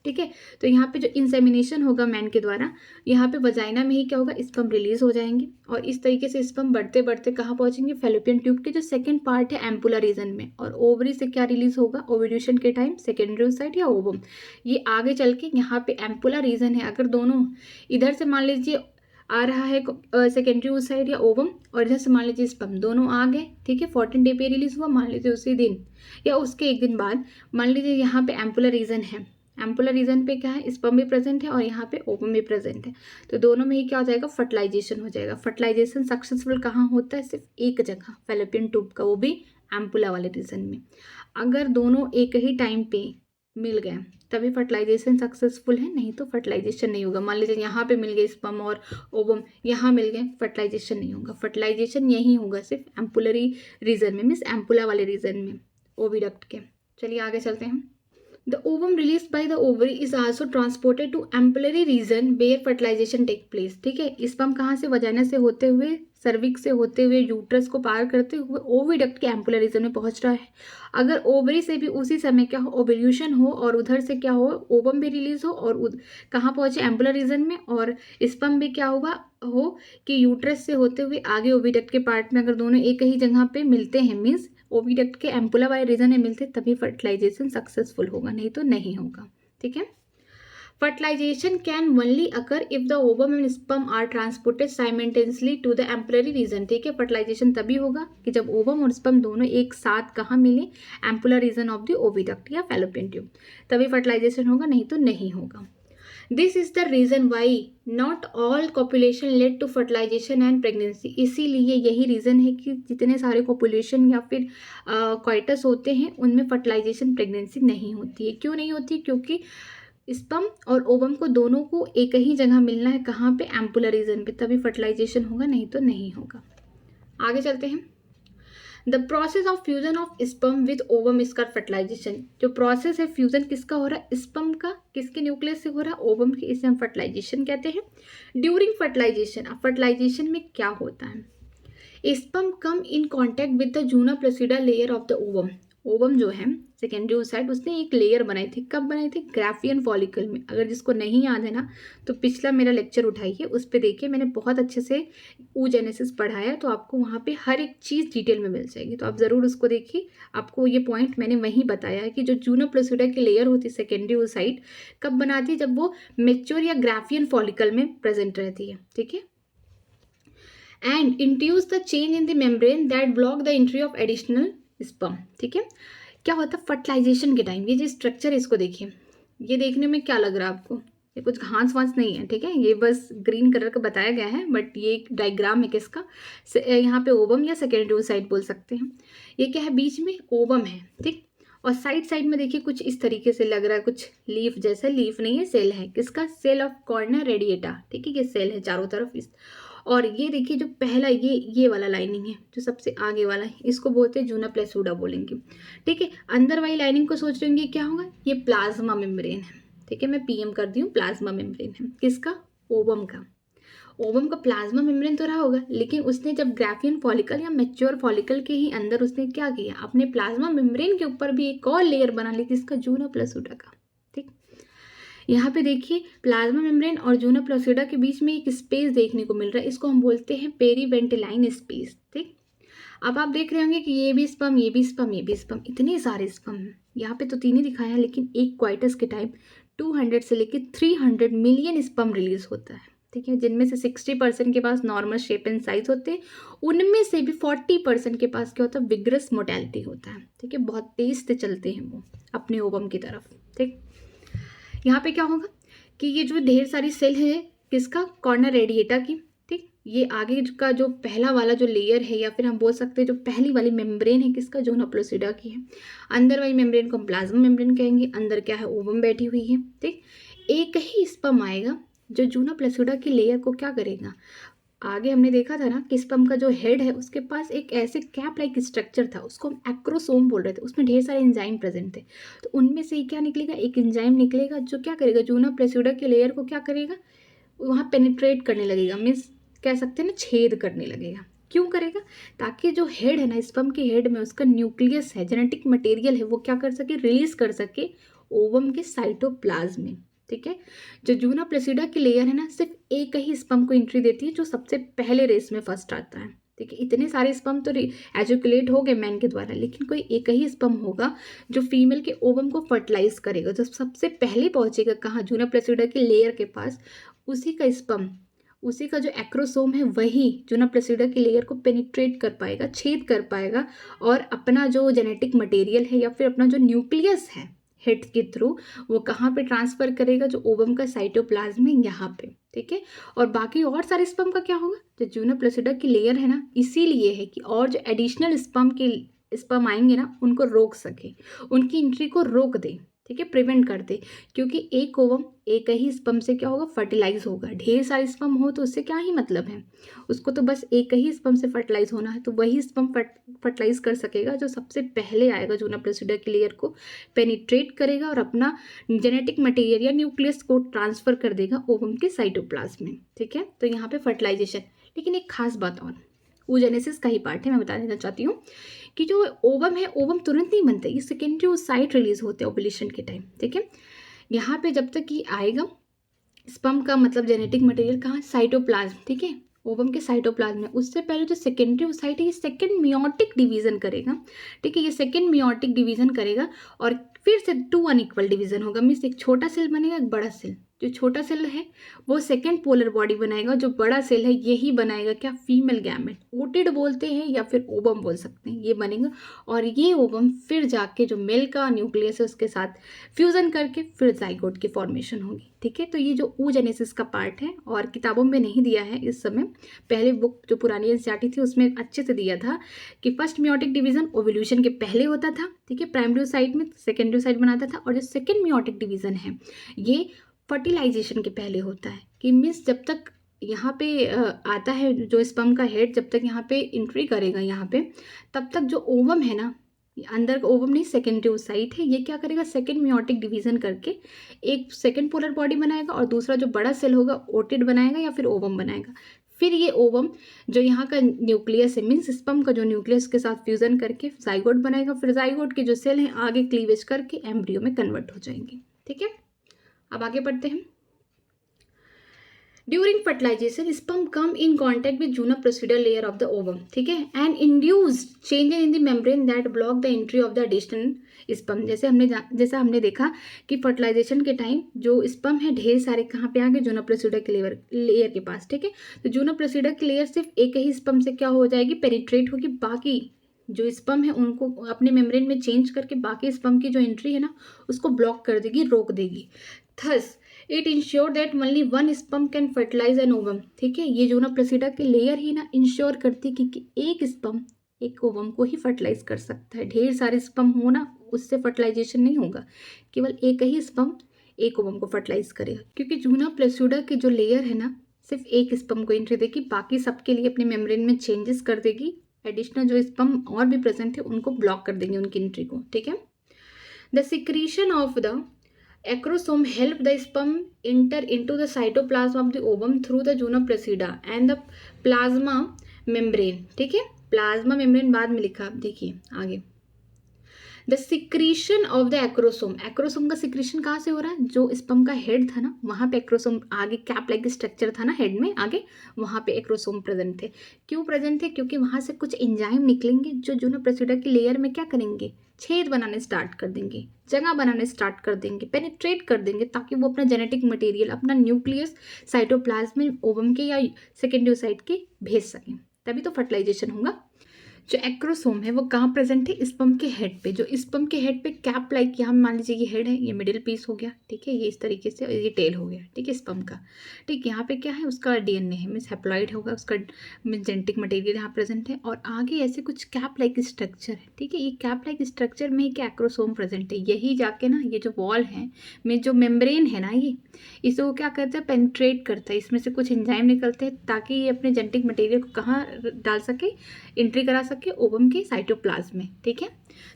ठीक है, तो यहाँ पे जो इंसेमिनेशन होगा मैन के द्वारा, यहाँ पे वजाइना में ही क्या होगा, स्पर्म रिलीज हो जाएंगे और इस तरीके से स्पर्म बढ़ते बढ़ते कहाँ पहुँचेंगे, फैलोपियन ट्यूब के जो सेकंड पार्ट है एम्पुला रीजन में. और ओवरी से क्या रिलीज होगा, ओव्यूलेशन के टाइम सेकेंडरी ओसाइट या ओवम. ये आगे चल के यहाँ पे एम्पुला रीजन है, अगर दोनों इधर से मान लीजिए आ रहा है सेकेंडरी ओसाइट या ओवम और इधर से मान लीजिए स्पर्म, दोनों आ गए. ठीक है, 14 डे पे रिलीज हुआ, मान लीजिए उसी दिन या उसके एक दिन बाद, मान लीजिए यहाँ पे एम्पुला रीजन है, एम्पुलर रीजन पे क्या है, स्पर्म भी प्रेजेंट है और यहाँ पे ओवम भी प्रेजेंट है. तो दोनों में ही क्या हो जाएगा, फर्टिलाइजेशन हो जाएगा. फर्टिलाइजेशन सक्सेसफुल कहाँ होता है, सिर्फ एक जगह, फैलोपियन ट्यूब का, वो भी एम्पुला वाले रीजन में. अगर दोनों एक ही टाइम पे मिल गए तभी फर्टिलाइजेशन सक्सेसफुल है, नहीं तो फर्टिलाइजेशन नहीं होगा. मान लीजिए यहाँ पे मिल गए स्पर्म और ओवम, यहाँ मिल गए, फर्टिलाइजेशन नहीं होगा. फर्टिलाइजेशन यही होगा सिर्फ एम्पुलरी रीजन में, मीन्स एम्पुला वाले रीजन में, ओविडक्ट के. चलिए आगे चलते हैं. The ovum released by the ovary is also transported to ampullary region where fertilization take place. ठीक है, स्पर्म कहाँ से, वजाइना से होते हुए, सर्विक्स से होते हुए, यूट्रस को पार करते हुए ओविडक्ट के एम्पुलर रीजन में पहुंच रहा है. अगर ओवरी से भी उसी समय क्या हो, ओवल्यूशन हो और उधर से क्या हो, ओवम भी रिलीज हो और कहाँ पहुंचे, एम्पुलर रीजन में, और स्पर्म भी क्या हुआ हो कि यूट्रस से होते हुए आगे ओविडक्ट के पार्ट में, अगर दोनों एक ही जगह पे मिलते हैं, मीन्स ओविडक्ट के एम्पुला वाले रीजन में मिलते, तभी फर्टिलाइजेशन सक्सेसफुल होगा, नहीं तो नहीं होगा. ठीक है, fertilisation can only occur if the ovum and sperm are transported simultaneously to the ampullary region. ठीक है, फर्टिलाइजेशन तभी होगा कि जब ओवम और स्पर्म दोनों एक साथ कहाँ मिले, ampullar region of the oviduct या फैलोपियन ट्यूब, तभी फर्टिलाइजेशन होगा, नहीं तो नहीं होगा. This is the reason why not all copulation led to fertilisation and pregnancy. इसीलिए यही रीज़न है कि जितने सारे कॉपुलेशन या फिर क्वाइटस होते हैं उनमें फर्टिलाइजेशन प्रेगनेंसी नहीं होती है. क्यों नहीं होती, क्योंकि स्पर्म और ओवम को दोनों को एक ही जगह मिलना है, कहाँ पे, एम्पुलर रीजन पे, तभी फर्टिलाइजेशन होगा, नहीं तो नहीं होगा. आगे चलते हैं. The process of fusion of sperm with ovum is called fertilisation. जो प्रोसेस है फ्यूजन किसका हो रहा है, स्पर्म का, किसके न्यूक्लियस से हो रहा है, ओवम के, इसे हम फर्टिलाइजेशन कहते हैं. ड्यूरिंग फर्टिलाइजेशन, अब फर्टिलाइजेशन में क्या होता है, sperm come in contact with the zona pellucida layer of the ovum. Ovum जो है सेकेंडरी ओसाइट, उसने एक लेयर बनाई थी, कब बनाई थी, ग्राफियन फॉलिकल में. अगर जिसको नहीं याद है ना तो पिछला मेरा लेक्चर उठाइए, उस पर देखिए, मैंने बहुत अच्छे से oogenesis पढ़ाया, तो आपको वहाँ पे हर एक चीज़ डिटेल में मिल जाएगी, तो आप ज़रूर उसको देखिए. आपको ये पॉइंट मैंने वहीं बताया है कि जो जूना प्लसीडा की लेयर होती है सेकेंडरी ओसाइट, कब बनाती है, जब वो मेच्योर या ग्राफियन फॉलिकल में प्रेजेंट रहती है. ठीक है, and induce the change in the membrane that block the entry of additional sperm. ठीक है, क्या होता है फर्टिलाइजेशन के टाइम, ये जो स्ट्रक्चर है इसको देखिए, ये देखने में क्या लग रहा है आपको, ये कुछ घास वास नहीं है. ठीक है, ये बस ग्रीन कलर का बताया गया है, बट ये एक डायग्राम है किसका, यहाँ पे ओवम या सेकेंडरी ओसाइट बोल सकते हैं. ये क्या है, बीच में ओवम है. ठीक, और साइड साइड में देखिए कुछ इस तरीके से लग रहा है, कुछ लीफ जैसा, लीफ नहीं है, सेल है, किसका, सेल ऑफ कॉर्नर रेडिएटा, ठीक है, ये सेल है चारों तरफ इस। और ये देखिए जो पहला ये वाला लाइनिंग है जो सबसे आगे वाला है, इसको बोलते हैं जूना प्लेसूडा बोलेंगे, ठीक है। अंदर वाली लाइनिंग को सोच रहे होंगे क्या होगा, ये प्लाज्मा मेम्ब्रेन है, ठीक है, मैं पीएम कर दी हूँ, प्लाज्मा मेम्ब्रेन है किसका, ओवम का। ओवम का प्लाज्मा मेम्ब्रेन तो रहा होगा, लेकिन उसने जब ग्राफियन फॉलिकल या मैच्योर फॉलिकल के ही अंदर उसने क्या किया, अपने प्लाज्मा मेम्ब्रेन के ऊपर भी एक और लेयर बना ली, किसका, जूना प्लासूडा का, ठीक। यहाँ पे देखिए प्लाज्मा मेम्ब्रेन और जूना प्लासूडा के बीच में एक स्पेस देखने को मिल रहा है, इसको हम बोलते हैं पेरीवेंटिलाइन स्पेस, ठीक। अब आप देख रहे होंगे कि ये भी स्पर्म, ये भी स्पर्म, ये भी स्पर्म, इतने सारे स्पर्म हैं। यहाँ पे तो 3 ही दिखाया है, लेकिन एक क्वाइटस के टाइम 200 से लेकर 300 मिलियन स्पर्म रिलीज होता है, ठीक है, जिनमें से 60% के पास नॉर्मल शेप एंड साइज होते हैं, उनमें से भी 40% के पास क्या होता है, विग्रस मोटेलिटी होता है, ठीक है, बहुत तेज से चलते हैं वो अपने ओवम की तरफ, ठीक। यहाँ पे क्या होगा कि ये जो ढेर सारी सेल है किसका, कॉर्नर रेडिएटा की, ठीक। ये आगे का जो पहला वाला जो लेयर है, या फिर हम बोल सकते हैं जो पहली वाली मेम्ब्रेन है, किसका, जूना प्लासूडा की है। अंदर वाली मेम्ब्रेन को हम प्लाज्मा मेम्ब्रेन कहेंगे, अंदर क्या है, ओवम बैठी हुई है, ठीक। एक ही स्पर्म आएगा जो जूना प्लासूडा की लेयर को क्या करेगा, आगे हमने देखा था ना कि स्पर्म का जो हेड है उसके पास एक ऐसे कैप लाइक स्ट्रक्चर था, उसको हम एक्रोसोम बोल रहे थे, उसमें ढेर सारे एंजाइम प्रेजेंट थे। तो उनमें से क्या निकलेगा, एक एंजाइम निकलेगा जो क्या करेगा, जूना प्लासूडा की लेयर को क्या करेगा, वहाँ पेनिट्रेट करने लगेगा, मीन्स कह सकते हैं ना, छेद करने लगेगा। क्यों करेगा, ताकि जो हेड है ना, स्पर्म के हेड में उसका न्यूक्लियस है, जेनेटिक मटेरियल है, वो क्या कर सके, रिलीज कर सके ओवम के साइटोप्लाज्म में, ठीक है। जो जूना प्लासूडा की लेयर है ना, सिर्फ एक ही स्पर्म को एंट्री देती है जो सबसे पहले रेस में फर्स्ट आता है, ठीक है। इतने सारे स्पर्म तो एजुकुलेट हो गए मैन के द्वारा, लेकिन कोई एक ही स्पर्म होगा जो फीमेल के ओवम को फर्टिलाइज करेगा, जो सबसे पहले पहुंचेगा कहाँ, जूना प्लासूडा की लेयर के पास, उसी का स्पर्म, उसी का जो एक्रोसोम है वही जूना प्लासूडा की लेयर को पेनिट्रेट कर पाएगा, छेद कर पाएगा, और अपना जो जेनेटिक मटेरियल है या फिर अपना जो न्यूक्लियस है हेड के थ्रू वो कहाँ पे ट्रांसफर करेगा, जो ओवम का साइटोप्लाज्म है यहाँ पे, ठीक है। और बाकी और सारे स्पर्म का क्या होगा, जो जूना प्लासूडा की लेयर है ना, इसीलिए है कि और जो एडिशनल स्पर्म आएंगे ना, उनको रोक सके, उनकी एंट्री को रोक दे, ठीक है, प्रिवेंट कर दे। क्योंकि एक ओवम एक ही स्पर्म से क्या होगा, फर्टिलाइज होगा। ढेर सारे स्पर्म हो तो उससे क्या ही मतलब है, उसको तो बस एक ही स्पर्म से फर्टिलाइज होना है, तो वही स्पर्म फर्टिलाइज कर सकेगा जो सबसे पहले आएगा, जूना प्लासूडा की लेयर को पेनिट्रेट करेगा और अपना जेनेटिक मटेरियल या न्यूक्लियस को ट्रांसफर कर देगा ओवम के साइटोप्लाज्म में, ठीक है। तो यहाँ पे फर्टिलाइजेशन, लेकिन एक खास बात और, oogenesis का ही पार्ट है, मैं बता देना चाहती हूँ कि जो ओवम है, ओवम तुरंत नहीं बनता, ये सेकेंडरी ओसाइट रिलीज होते हैं ओवुलेशन के टाइम, ठीक है। यहाँ पे जब तक ये आएगा स्पर्म का मतलब जेनेटिक मटेरियल कहाँ, साइटोप्लाज्म, ठीक है, ओवम के साइटोप्लाज्म में, उससे पहले जो सेकेंडरी ओसाइट है ये सेकेंड मियोटिक डिवीजन करेगा, ठीक है, ये सेकेंड मियोटिक डिवीजन करेगा और फिर से 2 अनइक्वल डिवीजन होगा, मीन्स एक छोटा सेल बनेगा, एक बड़ा सेल। जो छोटा सेल है वो सेकेंड पोलर बॉडी बनाएगा, जो बड़ा सेल है यही बनाएगा क्या, फीमेल गैमेट, ओटिड बोलते हैं या फिर ओवम बोल सकते हैं, ये बनेगा। और ये ओवम फिर जाके जो मेल का न्यूक्लियस है उसके साथ फ्यूजन करके फिर जाइगोट की फॉर्मेशन होगी, ठीक है। तो ये जो oogenesis का पार्ट है और किताबों में नहीं दिया है इस समय, पहले बुक जो पुरानी एनसीईआरटी थी उसमें अच्छे से दिया था कि फर्स्ट मियोटिक डिवीजन ओवुलेशन के पहले होता था, ठीक है, प्राइमरी ओसाइट में सेकेंडरी ओसाइट बनाता था, और जो सेकेंड मियोटिक डिवीजन है ये फर्टिलाइजेशन के पहले होता है, कि मीन्स जब तक यहाँ पे आता है जो स्पर्म का हेड, जब तक यहाँ पे एंट्री करेगा यहाँ पे, तब तक जो ओवम है ना, अंदर का ओवम नहीं सेकेंडरी ओसाइट है, ये क्या करेगा, सेकेंड मियोटिक डिवीजन करके एक सेकेंड पोलर बॉडी बनाएगा और दूसरा जो बड़ा सेल होगा ओटिड बनाएगा या फिर ओवम बनाएगा। फिर ये ओवम जो यहाँ का न्यूक्लियस है, मीन्स स्पर्म का जो न्यूक्लियस के साथ फ्यूजन करके जाइगोट बनाएगा, फिर जाइगोट के जो सेल हैं आगे क्लीवेज करके एम्ब्रियो में कन्वर्ट हो जाएंगे, ठीक है। अब आगे बढ़ते हैं। During fertilization sperm come in contact with zona pellucida layer of the ovum, ठीक है, and induce changes in the membrane that block the entry of the additional sperm. जैसा हमने देखा कि फर्टिलाइजेशन के टाइम जो स्पर्म है ढेर सारे कहाँ पे आ गए, जूना प्लासूडा के लेयर के पास, ठीक है। तो जूना प्लासूडा की लेयर सिर्फ एक ही स्पर्म से क्या हो जाएगी, पेनिट्रेट होगी, बाकी जो स्पर्म है उनको अपने मेम्ब्रेन में चेंज करके बाकी स्पर्म की जो एंट्री है ना उसको ब्लॉक कर देगी, रोक देगी। Thus it ensure that only one sperm can fertilise an ovum, ठीक है। ये जूना प्लासूडा की लेयर ही ना इंश्योर करती कि एक स्पर्म एक ओवम को ही फर्टिलाइज कर सकता है। ढेर सारे स्पर्म हो ना उससे फर्टिलाइजेशन नहीं होगा, केवल एक ही स्पर्म एक ओवम को फर्टिलाइज करेगा, क्योंकि जूना प्लेस्यूडा की जो लेयर है ना सिर्फ एक स्पर्म को एंट्री देगी, बाकी सबके लिए अपने मेम्ब्रेन में चेंजेस कर देगी, एडिशनल जो स्पर्म और भी प्रेजेंट है उनको ब्लॉक कर देंगे उनकी एंट्री को, ठीक है। The secretion of the acrosome help the sperm enter into the cytoplasm of the ovum through the juna placida and the plasma membrane, ठीक है। प्लाज्मा मेम्ब्रेन बाद में लिखा, देखिए आगे। The secretion of the acrosome, acrosome का सिक्रीशन कहाँ से हो रहा है, जो स्पर्म का हेड था ना वहाँ पे एक्रोसोम, आगे कैप लाइक स्ट्रक्चर था ना हेड में आगे, वहाँ पे एक्रोसोम प्रेजेंट थे। क्यों प्रेजेंट थे, क्योंकि वहाँ से कुछ एंजाइम निकलेंगे जो जूना प्लेस्यूडा की लेयर में क्या करेंगे, छेद बनाने स्टार्ट कर देंगे, जगह बनाने स्टार्ट कर देंगे, पेनिट्रेट कर देंगे, ताकि वो अपना जेनेटिक मटेरियल, अपना न्यूक्लियस साइटोप्लाज्म में ओवम के या सेकेंडरी साइट के भेज सकें, तभी तो फर्टिलाइजेशन होगा। जो एक्रोसोम है वो कहाँ प्रेजेंट है, स्पर्म के हेड पे, जो स्पर्म के हेड पे कैप लाइक, यहाँ मान लीजिए ये हेड है, ये मिडिल पीस हो गया, ठीक है, ये इस तरीके से, ये टेल हो गया, ठीक है स्पर्म का, ठीक। यहाँ पे क्या है, उसका डीएनए है, मीन्स हैप्लॉइड होगा, उसका जेनेटिक मटेरियल यहाँ प्रेजेंट है, और आगे ऐसे कुछ कैप लाइक स्ट्रक्चर है, ठीक है। ये कैप लाइक स्ट्रक्चर में ही क्या एक्रोसोम प्रेजेंट है, यही जाके ना ये जो वॉल है में जो मेम्ब्रेन है ना, ये इसे वो क्या करता है, पेनिट्रेट करता है, इसमें से कुछ एंजाइम निकलते हैं ताकि ये अपने जेनेटिक मटेरियल को कहाँ डाल सके, एंट्री करा सके, ओवम के साइटोप्लाज्म में, ठीक है।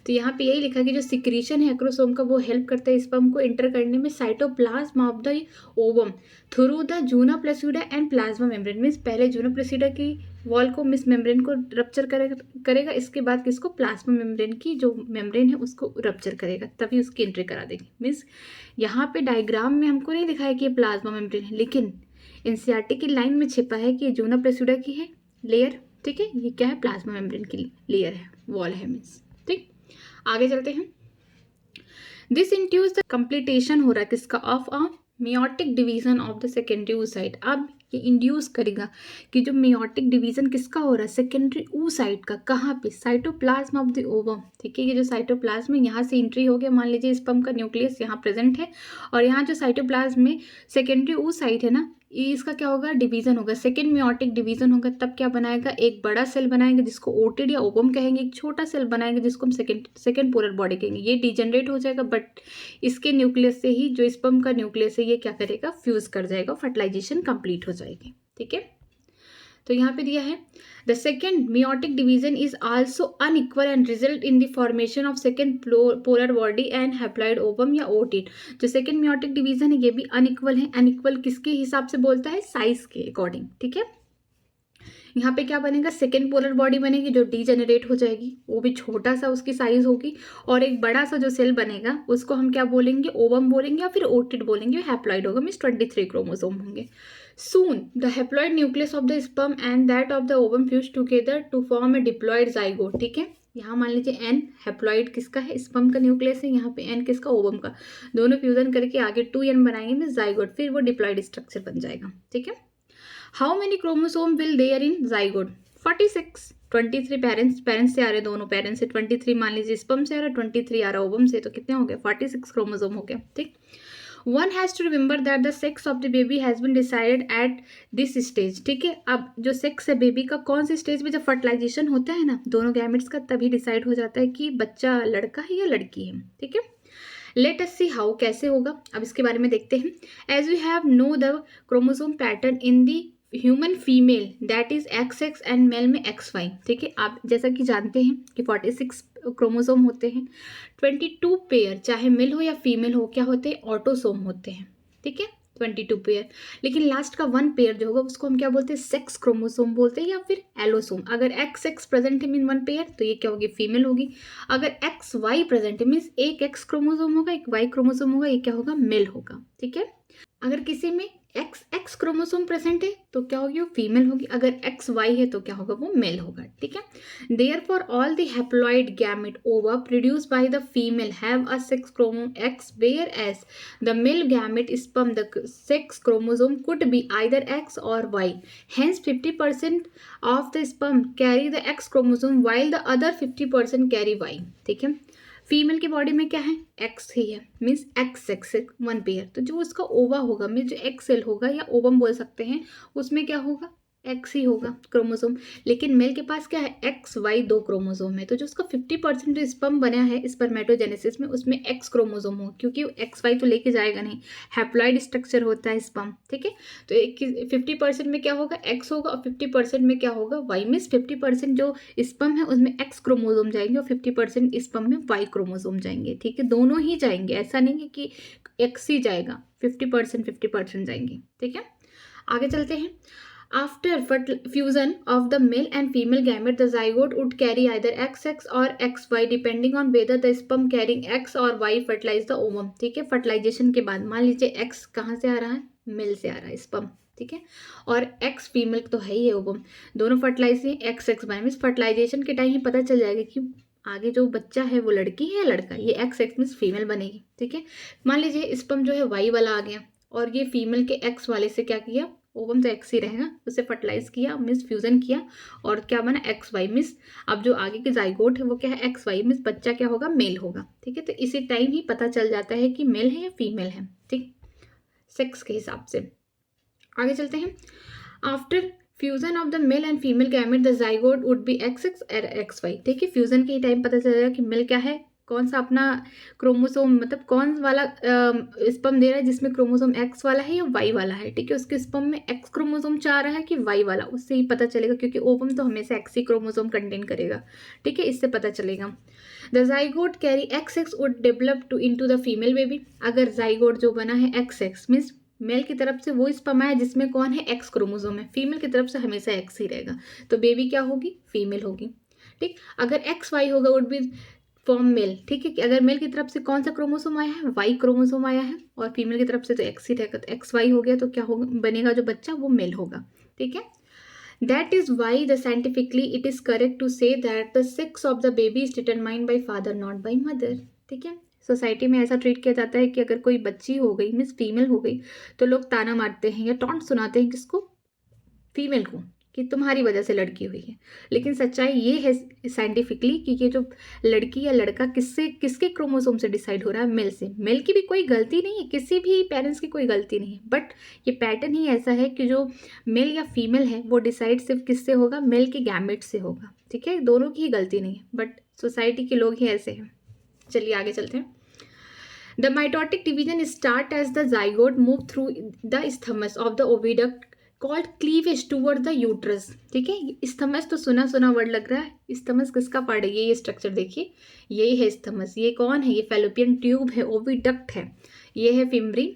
तो यहाँ पे यही लिखा कि जो सिक्रीशन है एक्रोसोम का वो हेल्प करता है स्पर्म को एंटर करने में cytoplasm of the ovum through the zona pellucida and plasma membrane, means पहले जूना प्लेस्यूडा की वॉल को, मिस मेम्ब्रेन को रप्चर करेगा, इसके बाद किसको, प्लाज्मा मेम्ब्रेन की जो मेम्ब्रेन है उसको रप्चर करेगा, तभी उसकी एंट्री करा देगी। मीन्स यहाँ पे डायग्राम में हमको नहीं दिखाया कि ये प्लाज्मा मेम्ब्रेन है, लेकिन एनसीईआरटी की लाइन में छिपा है कि ये जूना प्लेस्यूडा की है लेयर, ठीक है, ये क्या है, प्लाज्मा मेम्ब्रेन की लेयर है, वॉल है मीन्स, ठीक। आगे चलते हैं। दिस इंड्यूस द कंप्लीटेशन हो रहा है किसका, of a meiotic division of the secondary oocyte। अब ये इंड्यूस करेगा कि जो मियोटिक डिवीजन किसका हो रहा है, सेकेंडरी oocyte का, कहाँ पे, साइटोप्लाज्म ऑफ द ओवम, ठीक है। ये जो साइटोप्लाज्म है यहाँ से एंट्री हो गया, मान लीजिए स्पर्म का न्यूक्लियस यहाँ प्रेजेंट है, और यहाँ जो साइटोप्लाज्म में सेकेंडरी oocyte है ना, ये इसका क्या होगा, डिवीजन होगा, सेकेंड मियोटिक डिवीजन होगा, तब क्या बनाएगा, एक बड़ा सेल बनाएंगे जिसको ओटिड या ओवम कहेंगे, एक छोटा सेल बनाएंगे जिसको हम सेकेंड पोलर बॉडी कहेंगे। ये डिजेनरेट हो जाएगा, बट इसके न्यूक्लियस से ही जो स्पर्म का न्यूक्लियस है ये क्या करेगा, फ्यूज कर जाएगा, फर्टिलाइजेशन कंप्लीट हो जाएगी, ठीक है। तो यहाँ पे दिया है the second meiotic division is also unequal and result in the formation of second polar body and haploid ovum या ओटिड। जो सेकेंड मियोटिक डिवीजन है ये भी अनइक्वल है, अनइक्वल किसके हिसाब से बोलता है, साइज के अकॉर्डिंग, ठीक है। यहाँ पे क्या बनेगा, सेकेंड पोलर बॉडी बनेगी जो डीजेनरेट हो जाएगी, वो भी छोटा सा उसकी साइज होगी, और एक बड़ा सा जो सेल बनेगा उसको हम क्या बोलेंगे, ओवम बोलेंगे या फिर ओटिड बोलेंगे, हैप्लॉइड होगा, मीन्स 23 क्रोमोसोम होंगे। Soon, the haploid nucleus of the sperm and that of the ovum fuse together to form a diploid zygote, ठीक है। यहाँ मान लीजिए एन हैप्लॉइड किसका है, स्पर्म का न्यूक्लियस है, यहाँ पे एन किसका, ओवम का, दोनों फ्यूजन करके आगे 2n बनाएंगे में जाइगोट, फिर वो डिप्लॉइड स्ट्रक्चर बन जाएगा, ठीक है। How many chromosome will there in zygote, 46, 23 parents से आ रहे, दोनों पेरेंट्स से 23 मान लीजिए स्पर्म से आ रहा, 23 आ रहा ओवम से, तो कितने हो गए, 46 क्रोमोसोम हो गया, ठीक। One has to remember that the sex of the baby has been decided at this stage, ठीक है। अब जो सेक्स है बेबी का कौन से स्टेज में, जब फर्टिलाइजेशन होता है ना दोनों गैमेट्स का, तभी डिसाइड हो जाता है कि बच्चा लड़का है या लड़की है, ठीक है। लेट अस सी हाउ, कैसे होगा, अब इसके बारे में देखते हैं। As we have know the chromosome pattern in the human female that is XX and male में XY, ठीक है। आप जैसा कि जानते हैं कि 46 क्रोमोसोम होते हैं, 22 पेयर चाहे मेल हो या फीमेल हो क्या होते हैं, ऑटोसोम होते हैं, ठीक है, 22 पेयर। लेकिन लास्ट का 1 पेयर जो होगा उसको हम क्या बोलते हैं, सेक्स क्रोमोसोम बोलते हैं या फिर एलोसोम। अगर XX प्रेजेंट है मीन 1 पेयर, तो ये क्या होगी, फीमेल होगी। अगर XY प्रेजेंट है मीन्स एक X क्रोमोसोम होगा, एक Y क्रोमोसोम होगा, ये क्या होगा, मेल होगा, ठीक है। अगर किसी में XX क्रोमोसोम प्रेजेंट है तो क्या होगी, वो फीमेल होगी, अगर XY है तो क्या होगा, वो मेल होगा, ठीक है। Therefore all the haploid gamete ova produced by the female have a sex chromosome X, whereas the male gamete sperm the sex chromosome could be either X or Y. Hence 50% of the sperm carry the X chromosome while the other 50% carry Y, ठीक है। फीमेल की बॉडी में क्या है, एक्स ही है, मीन्स XX 1 पेयर, तो जो उसका ओवा होगा मीन्स जो एक्स सेल होगा या ओवम बोल सकते हैं, उसमें क्या होगा, एक्स ही होगा क्रोमोसोम, लेकिन मेल के पास क्या है, एक्स वाई 2 क्रोमोसोम है, तो जो उसका 50% जो स्पर्म बना है स्पर्मेटोजेनेसिस में, उसमें एक्स क्रोमोसोम हो, क्योंकि एक्स वाई तो लेके जाएगा नहीं, हैप्लॉइड स्ट्रक्चर होता है स्पर्म, ठीक है। तो 50% में क्या होगा, एक्स होगा, और 50% में क्या होगा, वाई। मीन्स 50% जो स्पर्म है उसमें एक्स क्रोमोसोम जाएंगे और 50% स्पर्म में वाई क्रोमोसोम जाएंगे, ठीक है। दोनों ही जाएंगे, ऐसा नहीं है कि एक्स ही जाएगा, 50% जाएंगे, ठीक है। आगे चलते हैं। After fusion of the male and female gamete, the zygote would carry either XX or XY depending on whether the sperm carrying X or Y fertilize the ovum, ठीक है। फर्टिलाइजेशन के बाद मान लीजिए X कहाँ से आ रहा है, मेल से आ रहा है स्पर्म, ठीक है, और X फीमेल तो है ही है, ओवम, दोनों फर्टिलाइज हैं, XX Y। मीन्स फर्टिलाइजेशन के टाइम ही पता चल जाएगा कि आगे जो बच्चा है वो लड़की है या लड़का, ये XX मीन्स फीमेल बनेगी, ठीक है। मान लीजिए स्पर्म जो है Y वाला आ गया और ये फीमेल के X वाले से क्या किया, ओवम तो एक्स ही रहेगा, उसे फर्टिलाइज किया, मीन्स फ्यूजन किया, और क्या बना, एक्स वाई। मीन्स अब जो आगे के जाइगोट है वो क्या है, एक्स वाई, मीन्स बच्चा क्या होगा, मेल होगा, ठीक है। तो इसी टाइम ही पता चल जाता है कि मेल है या फीमेल है, ठीक, सेक्स के हिसाब से। आगे चलते हैं। After fusion of the male and female gamete the zygote would be XX और XY, ठीक है। फ्यूजन के ही टाइम पता चल जाएगा कि मेल क्या है, कौन सा अपना क्रोमोसोम, मतलब कौन वाला स्पर्म दे रहा है जिसमें क्रोमोसोम एक्स वाला है या वाई वाला है, ठीक है। उसके स्पर्म में एक्स क्रोमोसोम चाह रहा है कि वाई वाला, उससे ही पता चलेगा, क्योंकि ओवम तो हमेशा एक्स ही क्रोमोसोम कंटेन करेगा, ठीक है, इससे पता चलेगा। The zygote carry XX would develop to into the female baby. अगर जाइगोट जो बना है XX मीन्स मेल की तरफ से वो स्पर्म है जिसमें कौन है, एक्स क्रोमोसोम है, फीमेल की तरफ से हमेशा एक्स ही रहेगा, तो बेबी क्या होगी, फीमेल होगी, ठीक। अगर XY होगा वुड बी फॉर्म मेल, ठीक है, कि अगर मेल की तरफ से कौन सा क्रोमोसोम आया है, वाई क्रोमोसोम आया है, और फीमेल की तरफ से तो एक्स ही रहेगा, तो XY हो गया, तो क्या होगा, बनेगा जो बच्चा वो मेल होगा, ठीक है। That is why the scientifically it is correct to say that the sex of the baby is determined by father not by mother, ठीक है। सोसाइटी में ऐसा ट्रीट किया जाता है कि अगर कोई बच्ची हो गई, मीन्स फीमेल हो गई, तो लोग ताना मारते हैं या टॉन्ट सुनाते हैं किसको, फीमेल को, कि तुम्हारी वजह से लड़की हुई है। लेकिन सच्चाई ये है साइंटिफिकली कि ये जो लड़की या लड़का किससे, किसके क्रोमोसोम से डिसाइड हो रहा है, मेल से। मेल की भी कोई गलती नहीं है, किसी भी पेरेंट्स की कोई गलती नहीं है, बट ये पैटर्न ही ऐसा है कि जो मेल या फीमेल है वो डिसाइड सिर्फ किससे होगा, मेल के गैमेट से होगा, ठीक है। दोनों की ही गलती नहीं है, बट सोसाइटी के लोग ही ऐसे हैं। चलिए आगे चलते हैं। The mitotic division start as the zygote move through the isthmus of the oviduct called cleavage toward the uterus, ठीक है। isthmus तो सुना सुना वर्ड लग रहा है, isthmus किसका पार्ट है, ये स्ट्रक्चर देखिए, यही है isthmus। ये कौन है, ये फैलोपियन ट्यूब है, ओविडक्ट है, ये है फिम्बरी,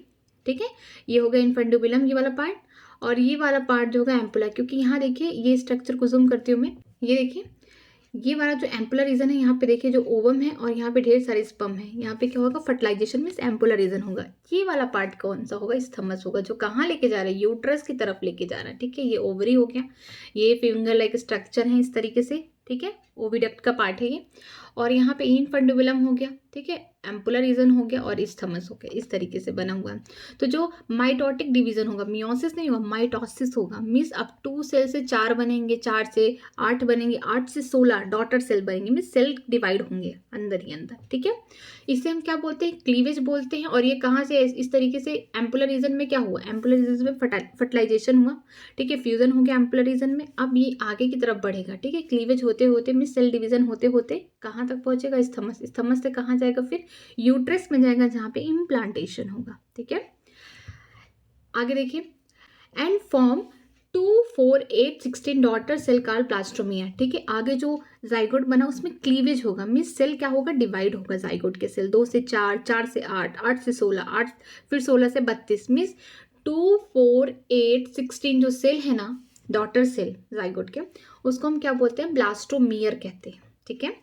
ठीक है। ये हो गया इन्फंडुबुलम, ये वाला पार्ट, और ये वाला पार्ट जो होगा एम्पुला, क्योंकि यहाँ देखिए ये स्ट्रक्चर को जूम करती हूँ मैं, ये देखिए ये वाला जो एम्पुलर रीजन है, यहाँ पे देखिए जो ओवम है और यहाँ पे ढेर सारे स्पर्म है, यहाँ पे क्या होगा, फर्टिलाइजेशन में एम्पुलर रीजन होगा। ये वाला पार्ट कौन सा होगा, स्थमस होगा, जो कहाँ लेके जा रहा है, यूट्रस की तरफ लेके जा रहा है, ठीक है। ये ओवरी हो गया, ये फिंगर लाइक स्ट्रक्चर है इस तरीके से, ठीक है, ओविडक्ट का पार्ट है ये, और यहाँ पे इनफंडुबुलम हो गया, ठीक है, एम्पुलर रीजन हो गया, और स्थमस हो गया, इस तरीके से बना हुआ है। तो जो माइटोटिक डिवीजन होगा, मियोसिस नहीं होगा, माइटोसिस होगा, मीन्स अब 2 सेल से 4 बनेंगे, 4 से 8 बनेंगे, 8 से 16 डॉटर सेल बनेंगे, मीन्स सेल डिवाइड होंगे अंदर ही अंदर, ठीक है। इसे हम क्या बोलते हैं, क्लीवेज बोलते हैं। और ये कहाँ से, इस तरीके से एम्पुलर रीजन में क्या हुआ, एम्पुलर रीजन में फर्टिलाइजेशन हुआ, ठीक है, फ्यूजन हो गया एम्पुलर रीजन में। अब ये आगे की तरफ बढ़ेगा, ठीक है, क्लीवेज होते होते मीन्स सेल डिवीजन होते होते कहाँ तक पहुंचेगा, स्थमस, स्थमस से कहाँ जाएगा, फिर यूट्रस में जाएगा, जहाँ पे इम्प्लांटेशन होगा, ठीक है। आगे देखिए, and form 2, 4, 8, 16 daughter cell call blastomere, ठीक है। आगे जो जाइगोट बना उसमें क्लीवेज होगा, मीन्स सेल क्या होगा, डिवाइड होगा जाइगोट के सेल, 2 से 4, 4 से 8, 8 से 16, 8 फिर 16 से 32, मीन्स 2, 4, 8, 16 जो सेल है ना, डॉटर सेल जाइगोट के, उसको हम क्या बोलते हैं, ब्लास्टोमियर कहते हैं, ठीक है।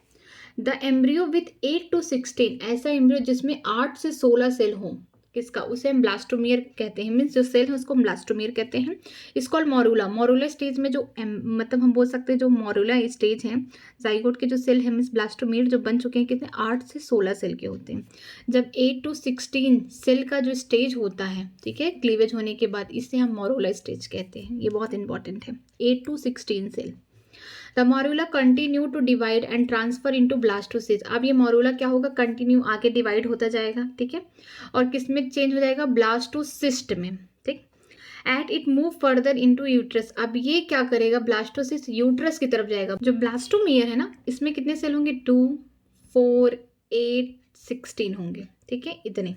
द एम्ब्रियो विथ 8 to 16, ऐसा एम्ब्रियो जिसमें 8 से 16 सेल हों, किसका, उसे हम ब्लास्टोमियर कहते हैं, मीन्स जो सेल है उसको हम ब्लास्टोमियर कहते हैं। इसको मोरूला, मोरूला स्टेज में जो मतलब हम बोल सकते हैं जो मोरूला स्टेज है, जाइगोट के जो सेल है मीन्स ब्लास्टोमियर जो बन चुके हैं, कितने, 8 से 16 सेल के होते हैं। जब 8 to 16 सेल का जो स्टेज होता है, ठीक है, क्लीवेज होने के बाद, इसे हम मोरूला स्टेज कहते हैं, ये बहुत इंपॉर्टेंट है, 8 to 16 cell. The morula continue to divide and transfer into blastocyst, अब ये मोरूला क्या होगा, कंटिन्यू आगे डिवाइड होता जाएगा, ठीक है, और किस में चेंज हो जाएगा, ब्लास्टोसिस्ट में, ठीक। At it move further into uterus. अब ये क्या करेगा, ब्लास्टोसिस्ट यूट्रस की तरफ जाएगा। जो ब्लास्टोमियर है ना, इसमें कितने सेल होंगे, 2, 4, 8, 16 होंगे, ठीक है, इतने।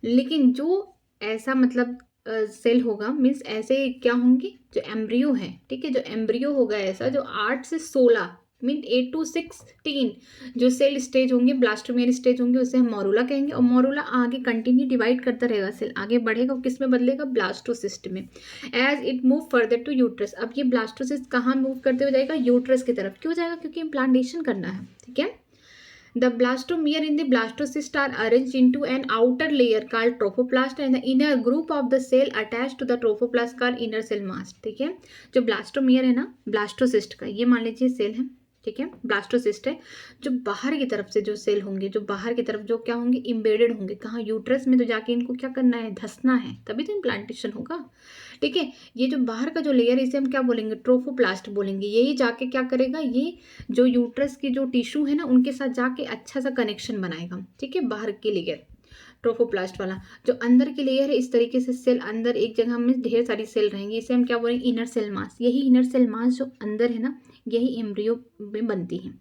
लेकिन जो ऐसा मतलब सेल होगा, मीन्स ऐसे क्या होंगे, जो एम्ब्रियो है, ठीक है, जो एम्ब्रियो होगा ऐसा, जो 8 से 16 मीन 8 to 16 जो सेल स्टेज होंगे, ब्लास्टोमियर स्टेज होंगे, उसे हम मोरूला कहेंगे। और मोरूला आगे कंटिन्यू डिवाइड करता रहेगा, सेल आगे बढ़ेगा, किस में बदलेगा, ब्लास्टोसिस्ट में। As it move further to uterus. अब ये ब्लास्टोसिस्ट कहाँ मूव करते हुए जाएगा, यूट्रस की तरफ। क्यों जाएगा, क्योंकि इम्प्लांटेशन करना है, ठीक है। The blastomere in the blastocyst are arranged into an outer layer called trophoblast and the inner group of the cell attached to the trophoblast called inner cell mass, ठीक है। जो ब्लास्टोमियर है ना, ब्लास्टोसिस्ट का, ये मान लीजिए सेल है, ठीक है, ब्लास्टोसिस्ट है। जो बाहर की तरफ से जो सेल होंगे, जो बाहर की तरफ जो क्या होंगे, इम्बेडेड होंगे, कहाँ, यूट्रस में। तो जाके इनको क्या करना है, धसना है, तभी तो इम्प्लांटेशन होगा, ठीक है। ये जो बाहर का जो लेयर है, इसे हम क्या बोलेंगे, ट्रोफोप्लास्ट बोलेंगे। यही जाके क्या करेगा, ये जो यूट्रस की जो टिश्यू है ना, उनके साथ जाके अच्छा सा कनेक्शन बनाएगा, ठीक है। बाहर की लेयर ट्रोफोप्लास्ट वाला, जो अंदर की लेयर है, इस तरीके से सेल अंदर एक जगह में ढेर सारी सेल रहेंगी, इसे हम क्या बोलेंगे, इनर सेल मास। यही इनर सेल मास जो अंदर है ना, यही एम्ब्रियो में बनती है।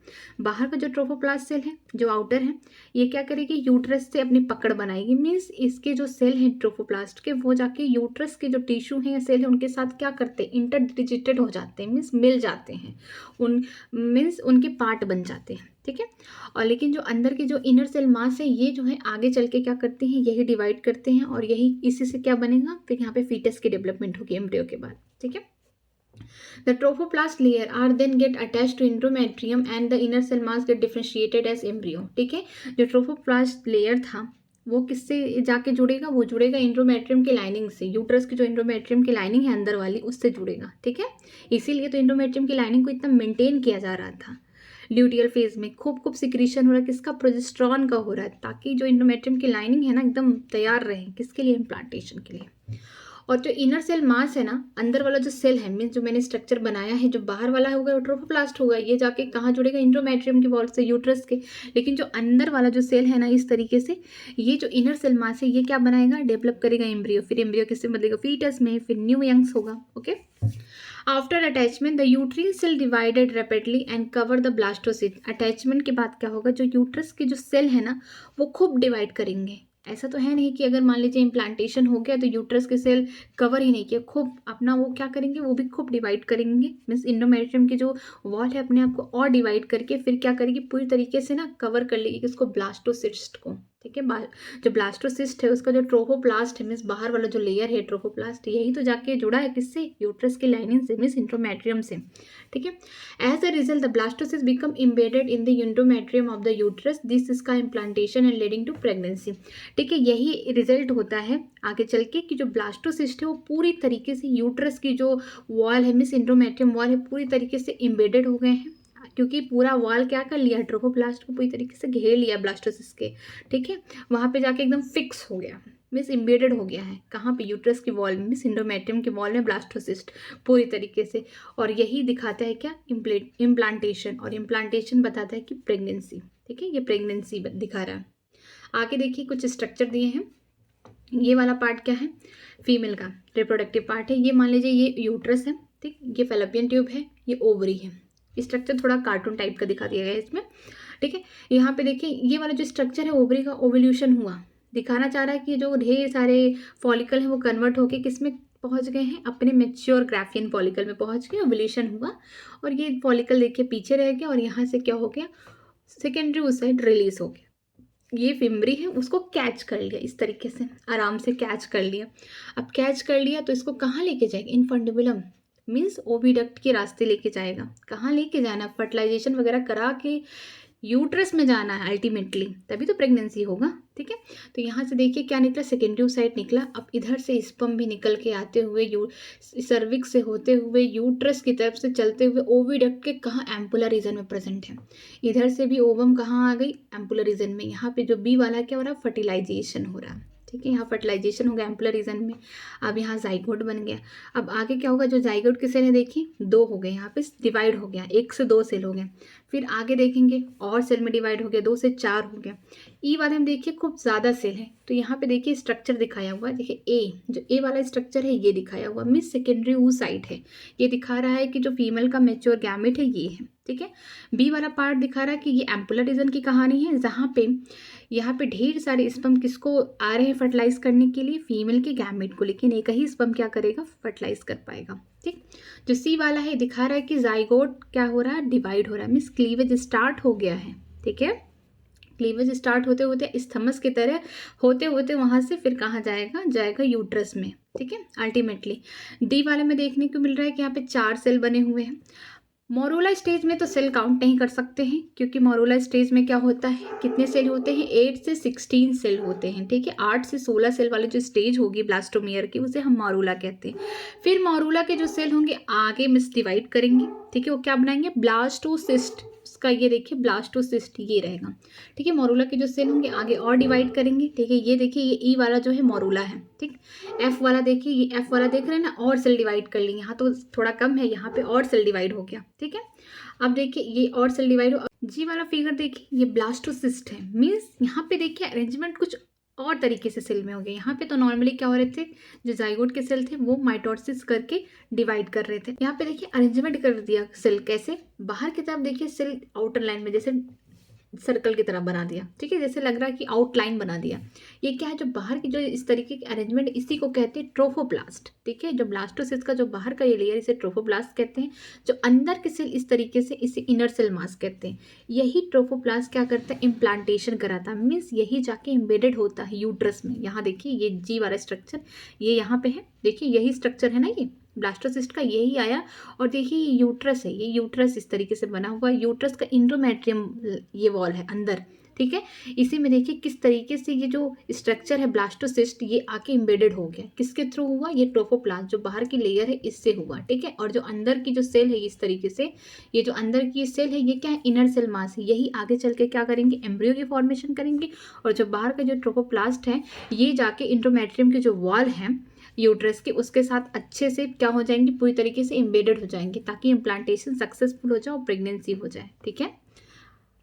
बाहर का जो ट्रोफोप्लास्ट सेल है, जो आउटर है, ये क्या करेगी, यूट्रस से अपनी पकड़ बनाएगी। मीन्स इसके जो सेल हैं ट्रोफोप्लास्ट के, वो जाके यूट्रस के जो टिश्यू हैं या सेल है, उनके साथ क्या करते हैं, इंटरडिजिटेड हो जाते हैं, मीन्स मिल जाते हैं, मीन्स उनके पार्ट बन जाते हैं, ठीक है। और लेकिन जो अंदर के जो इनर सेल मास है, ये जो है आगे चल के क्या करते हैं, यही डिवाइड करते हैं, और यही इसी से क्या बनेगा, फिर यहाँ पे फीटस की डेवलपमेंट होगी एम्ब्रियो के बाद, ठीक है। The trophoblast layer are then get attached to endometrium and the inner cell mass get differentiated as embryo, ठीक है। जो ट्रोफोप्लास्ट लेयर था, वो किससे जाके जुड़ेगा, वो जुड़ेगा इंडोमेट्रियम की लाइनिंग से। यूट्रस की जो इंडोमेट्रियम की लाइनिंग है अंदर वाली, उससे जुड़ेगा, ठीक है। इसीलिए तो इंडोमेट्रियम की लाइनिंग को इतना मेंटेन किया जा रहा था। ल्यूटियल फेज में खूब खूब सिक्रीशन हो रहा है, किसका, प्रोजेस्टेरॉन का हो रहा है, ताकि जो इंडोमेट्रियम की लाइनिंग है ना, एकदम तैयार रहे, किसके लिए, इम्प्लांटेशन के लिए। और जो इनर सेल मास है ना, अंदर वाला जो सेल है, मीन्स जो मैंने स्ट्रक्चर बनाया है, जो बाहर वाला होगा वो ट्रोफोप्लास्ट होगा, ये जाके कहाँ जुड़ेगा, इंडोमेट्रियम की वॉल से, यूट्रस के। लेकिन जो अंदर वाला जो सेल है ना, इस तरीके से ये जो इनर सेल मास है, ये क्या बनाएगा, डेवलप करेगा एम्ब्रियो। फिर एम्ब्रियो किससे बदलेगा, फीटस में, फिर न्यू यंग्स होगा, okay. After attachment the uterine cell divided rapidly and cover the blastocyst. Attachment के बाद क्या होगा, जो यूट्रस के जो सेल है ना, वो खूब डिवाइड करेंगे। ऐसा तो है नहीं कि अगर मान लीजिए इम्प्लांटेशन हो गया तो यूट्रस के सेल कवर ही नहीं किया, खूब अपना वो क्या करेंगे, वो भी खूब डिवाइड करेंगे। मीन्स इंडोमेट्रियम की जो वॉल है, अपने आप को और डिवाइड करके फिर क्या करेगी, पूरी तरीके से ना कवर कर लेगी किसको, ब्लास्टोसिस्ट को, ठीक है। जो ब्लास्टोसिस्ट है, उसका जो ट्रोफोप्लास्ट है, मीन्स बाहर वाला जो लेयर है ट्रोफोप्लास्ट, यही तो जाके जुड़ा है किससे, यूट्रस की लाइनिंग से, मीन्स इंडोमेट्रियम से, ठीक है। As a result the blastocyst become embedded in the endometrium of the uterus, this is का implantation and leading to pregnancy, ठीक है। यही रिजल्ट होता है आगे चल के कि जो ब्लास्टोसिस्ट है वो पूरी तरीके से यूट्रस की जो वॉल है, मीन्स इंडोमेट्रियम वॉल है, पूरी तरीके से इम्बेडेड हो गए हैं, क्योंकि पूरा वॉल क्या कर लिया, ट्रोफोप्लास्ट को पूरी तरीके से घेर लिया ब्लास्टोसिस्ट के, ठीक है। वहाँ पे जाके एकदम फिक्स हो गया, मीन्स इम्बेडेड हो गया है, कहाँ पे, यूट्रस की वॉल में, मीन्स इंडोमेट्रियम की वॉल में ब्लास्टोसिस्ट पूरी तरीके से। और यही दिखाता है क्या, इम्प्लांटेशन, और इम्प्लांटेशन बताता है कि प्रेगनेंसी, ठीक है, ये प्रेगनेंसी दिखा रहा है। आगे देखिए कुछ स्ट्रक्चर दिए हैं। ये वाला पार्ट क्या है, फीमेल का रिप्रोडक्टिव पार्ट है। ये मान लीजिए ये यूट्रस है, ठीक, ये फैलोपियन ट्यूब है, ये ओवरी है। स्ट्रक्चर थोड़ा कार्टून टाइप का दिखा दिया गया है इसमें, ठीक है। यहाँ पे देखिए ये वाला जो स्ट्रक्चर है, ओवरी का ओवल्यूशन हुआ, दिखाना चाह रहा है कि जो ढेर सारे फॉलिकल हैं वो कन्वर्ट होके किस में पहुँच गए हैं, अपने मेच्योर ग्राफियन फॉलिकल में पहुँच गए, ओवल्यूशन हुआ, और ये फॉलिकल देखिए पीछे रह गया, और यहाँ से क्या हो गया, सेकेंडरी उस साइड रिलीज हो गया। ये फिम्बरी है, उसको कैच कर लिया, इस तरीके से आराम से कैच कर लिया। अब कैच कर लिया तो इसको कहाँ लेके जाएगा, इन्फंडिबुलम, मीन्स ओविडक्ट के रास्ते लेके जाएगा। कहाँ लेके जाना, फर्टिलाइजेशन वगैरह करा के यूट्रस में जाना है अल्टीमेटली, तभी तो प्रेगनेंसी होगा, ठीक है। तो यहाँ से देखिए क्या निकला, सेकेंडरी साइड निकला। अब इधर से स्पर्म भी निकल के आते हुए सर्विक्स से होते हुए यूट्रस की तरफ से चलते हुए ओविडक्ट के कहाँ, एम्पुलर रीजन में प्रेजेंट है। इधर से भी ओवम कहाँ आ गई, एम्पुलर रीजन में। यहाँ पे जो बी वाला क्या हो रहा है, फर्टिलाइजेशन हो रहा है, ठीक है, यहाँ फर्टिलाइजेशन हो गया एम्पुलर रीजन में। अब यहाँ जाइगोट बन गया। अब आगे क्या होगा, जो जाइगोट की सेल है देखिए 2 हो गए, यहाँ पे डिवाइड हो गया, 1 से 2 सेल हो गए। फिर आगे देखेंगे और सेल में डिवाइड हो गया, 2 से 4 हो गया। ई वाले में देखिए खूब ज़्यादा सेल है, तो यहाँ पे देखिए स्ट्रक्चर दिखाया हुआ है। देखिए ए, जो ए वाला स्ट्रक्चर है ये दिखाया हुआ, मिस सेकेंडरी oocyte है, ये दिखा रहा है कि जो फीमेल का मैच्योर गैमेट है ये है। ठीक है, बी वाला पार्ट दिखा रहा है कि ये एम्पुलर रीजन की कहानी है, जहाँ पे यहाँ पे ढेर सारे स्पर्म किसको आ रहे हैं फर्टिलाइज करने के लिए, फीमेल के गैमेट को, लेकिन एक ही स्पर्म क्या करेगा, फर्टिलाइज कर पाएगा। ठीक, जो सी वाला है दिखा रहा है कि जाइगोट क्या हो रहा है, डिवाइड हो रहा है, मीन्स क्लीवेज स्टार्ट हो गया है। ठीक है, क्लीवेज स्टार्ट होते होते स्थमस की तरह होते होते वहाँ से फिर कहाँ जाएगा, जाएगा यूट्रस में। ठीक है, अल्टीमेटली डी वाले में देखने को मिल रहा है कि यहाँ पे 4 सेल बने हुए हैं। मोरूला स्टेज में तो सेल काउंट नहीं कर सकते हैं, क्योंकि मोरूला स्टेज में क्या होता है, कितने सेल होते हैं, 8 से 16 सेल होते हैं। ठीक है, 8 से 16 सेल वाली जो स्टेज होगी ब्लास्टोमेयर की, उसे हम मोरूला कहते हैं। फिर मोरूला के जो सेल होंगे आगे मिस डिवाइड करेंगे। ठीक है, वो क्या बनाएंगे, ब्लास्टोसिस्ट, उसका ये देखिए ब्लास्टोसिस्ट ये रहेगा। ठीक है, मोरूला के जो सेल होंगे आगे और डिवाइड करेंगे। ठीक है, ये देखिए ये ई वाला जो है मोरूला है। ठीक, एफ वाला देखिए, ये एफ वाला देख रहे हैं ना, और सेल डिवाइड कर लेंगे, यहाँ तो थोड़ा कम है, यहाँ पे और सेल डिवाइड हो गया। ठीक है, अब देखिए ये और सेल डिवाइड हो। जी वाला फिगर देखिए ये ब्लास्टोसिस्ट है, मीन्स यहाँ पे देखिए अरेंजमेंट कुछ और तरीके से सेल में हो गया। यहाँ पे तो नॉर्मली क्या हो रहे थे, जो जाइगोट के सेल थे वो माइटोसिस करके डिवाइड कर रहे थे। यहाँ पे देखिए अरेंजमेंट कर दिया सेल, कैसे, बाहर की तरफ देखिए सेल आउटर लाइन में जैसे सर्कल की तरह बना दिया। ठीक है, जैसे लग रहा है कि आउटलाइन बना दिया। ये क्या है, जो बाहर की जो इस तरीके की अरेंजमेंट, इसी को कहते हैं ट्रोफोप्लास्ट। ठीक है, जो ब्लास्टोसिस्ट का जो बाहर का ये लेयर, इसे ट्रोफोप्लास्ट कहते हैं। जो अंदर के सेल इस तरीके से, इसे इनर सेल मास कहते हैं। यही ट्रोफोप्लास्ट क्या करता है, इम्प्लांटेशन कराता है, मीन्स यही जाके इम्बेडेड होता है यूट्रस में। यहाँ देखिए ये जी वाला स्ट्रक्चर ये यहाँ पे है, देखिए यही स्ट्रक्चर है ना, ये ब्लास्टोसिस्ट का यही आया। और देखिए ये यूट्रस है, ये यूट्रस इस तरीके से बना हुआ है, यूट्रस का इंडोमेट्रियम ये वॉल है अंदर। ठीक है, इसी में देखिए किस तरीके से ये जो स्ट्रक्चर है ब्लास्टोसिस्ट, ये आके इम्बेडेड हो गया। किसके थ्रू हुआ, ये ट्रोफोप्लास्ट जो बाहर की लेयर है इससे हुआ। ठीक है, और जो अंदर की जो सेल है इस तरीके से, ये जो अंदर की सेल है ये क्या है, इनर सेल मास है, यही आगे चल के क्या करेंगे, एम्ब्रियो की फॉर्मेशन करेंगे। और जो बाहर का जो ट्रोफोप्लास्ट है ये जाके इंडोमेट्रियम की जो वॉल है यूट्रस के, उसके साथ अच्छे से क्या हो जाएंगे, पूरी तरीके से इम्बेडेड हो जाएंगे, ताकि इम्प्लांटेशन सक्सेसफुल हो जाए और प्रेगनेंसी हो जाए। ठीक है,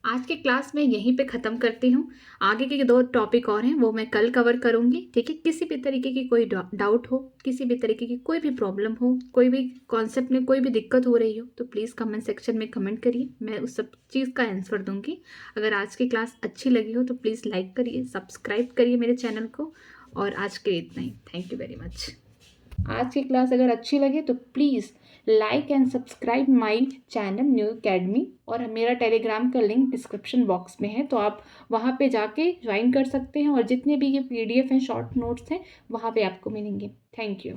आज के क्लास में यहीं पे ख़त्म करती हूँ। आगे के 2 टॉपिक और हैं वो मैं कल कवर करूँगी। ठीक है, किसी भी तरीके की कोई डाउट हो, किसी भी तरीके की कोई भी प्रॉब्लम हो, कोई भी कॉन्सेप्ट में कोई भी दिक्कत हो रही हो, तो प्लीज़ कमेंट सेक्शन में कमेंट करिए, मैं उस सब चीज़ का आंसर दूँगी। अगर आज की क्लास अच्छी लगी हो तो प्लीज़ लाइक करिए, सब्सक्राइब करिए मेरे चैनल को। और आज के लिए इतना ही, थैंक यू वेरी मच। आज की क्लास अगर अच्छी लगे तो please like and subscribe my channel new academy, और मेरा टेलीग्राम का लिंक डिस्क्रिप्शन बॉक्स में है, तो आप वहाँ पे जाके ज्वाइन कर सकते हैं। और जितने भी ये PDF हैं, शॉर्ट नोट्स हैं, वहाँ पे आपको मिलेंगे। Thank you.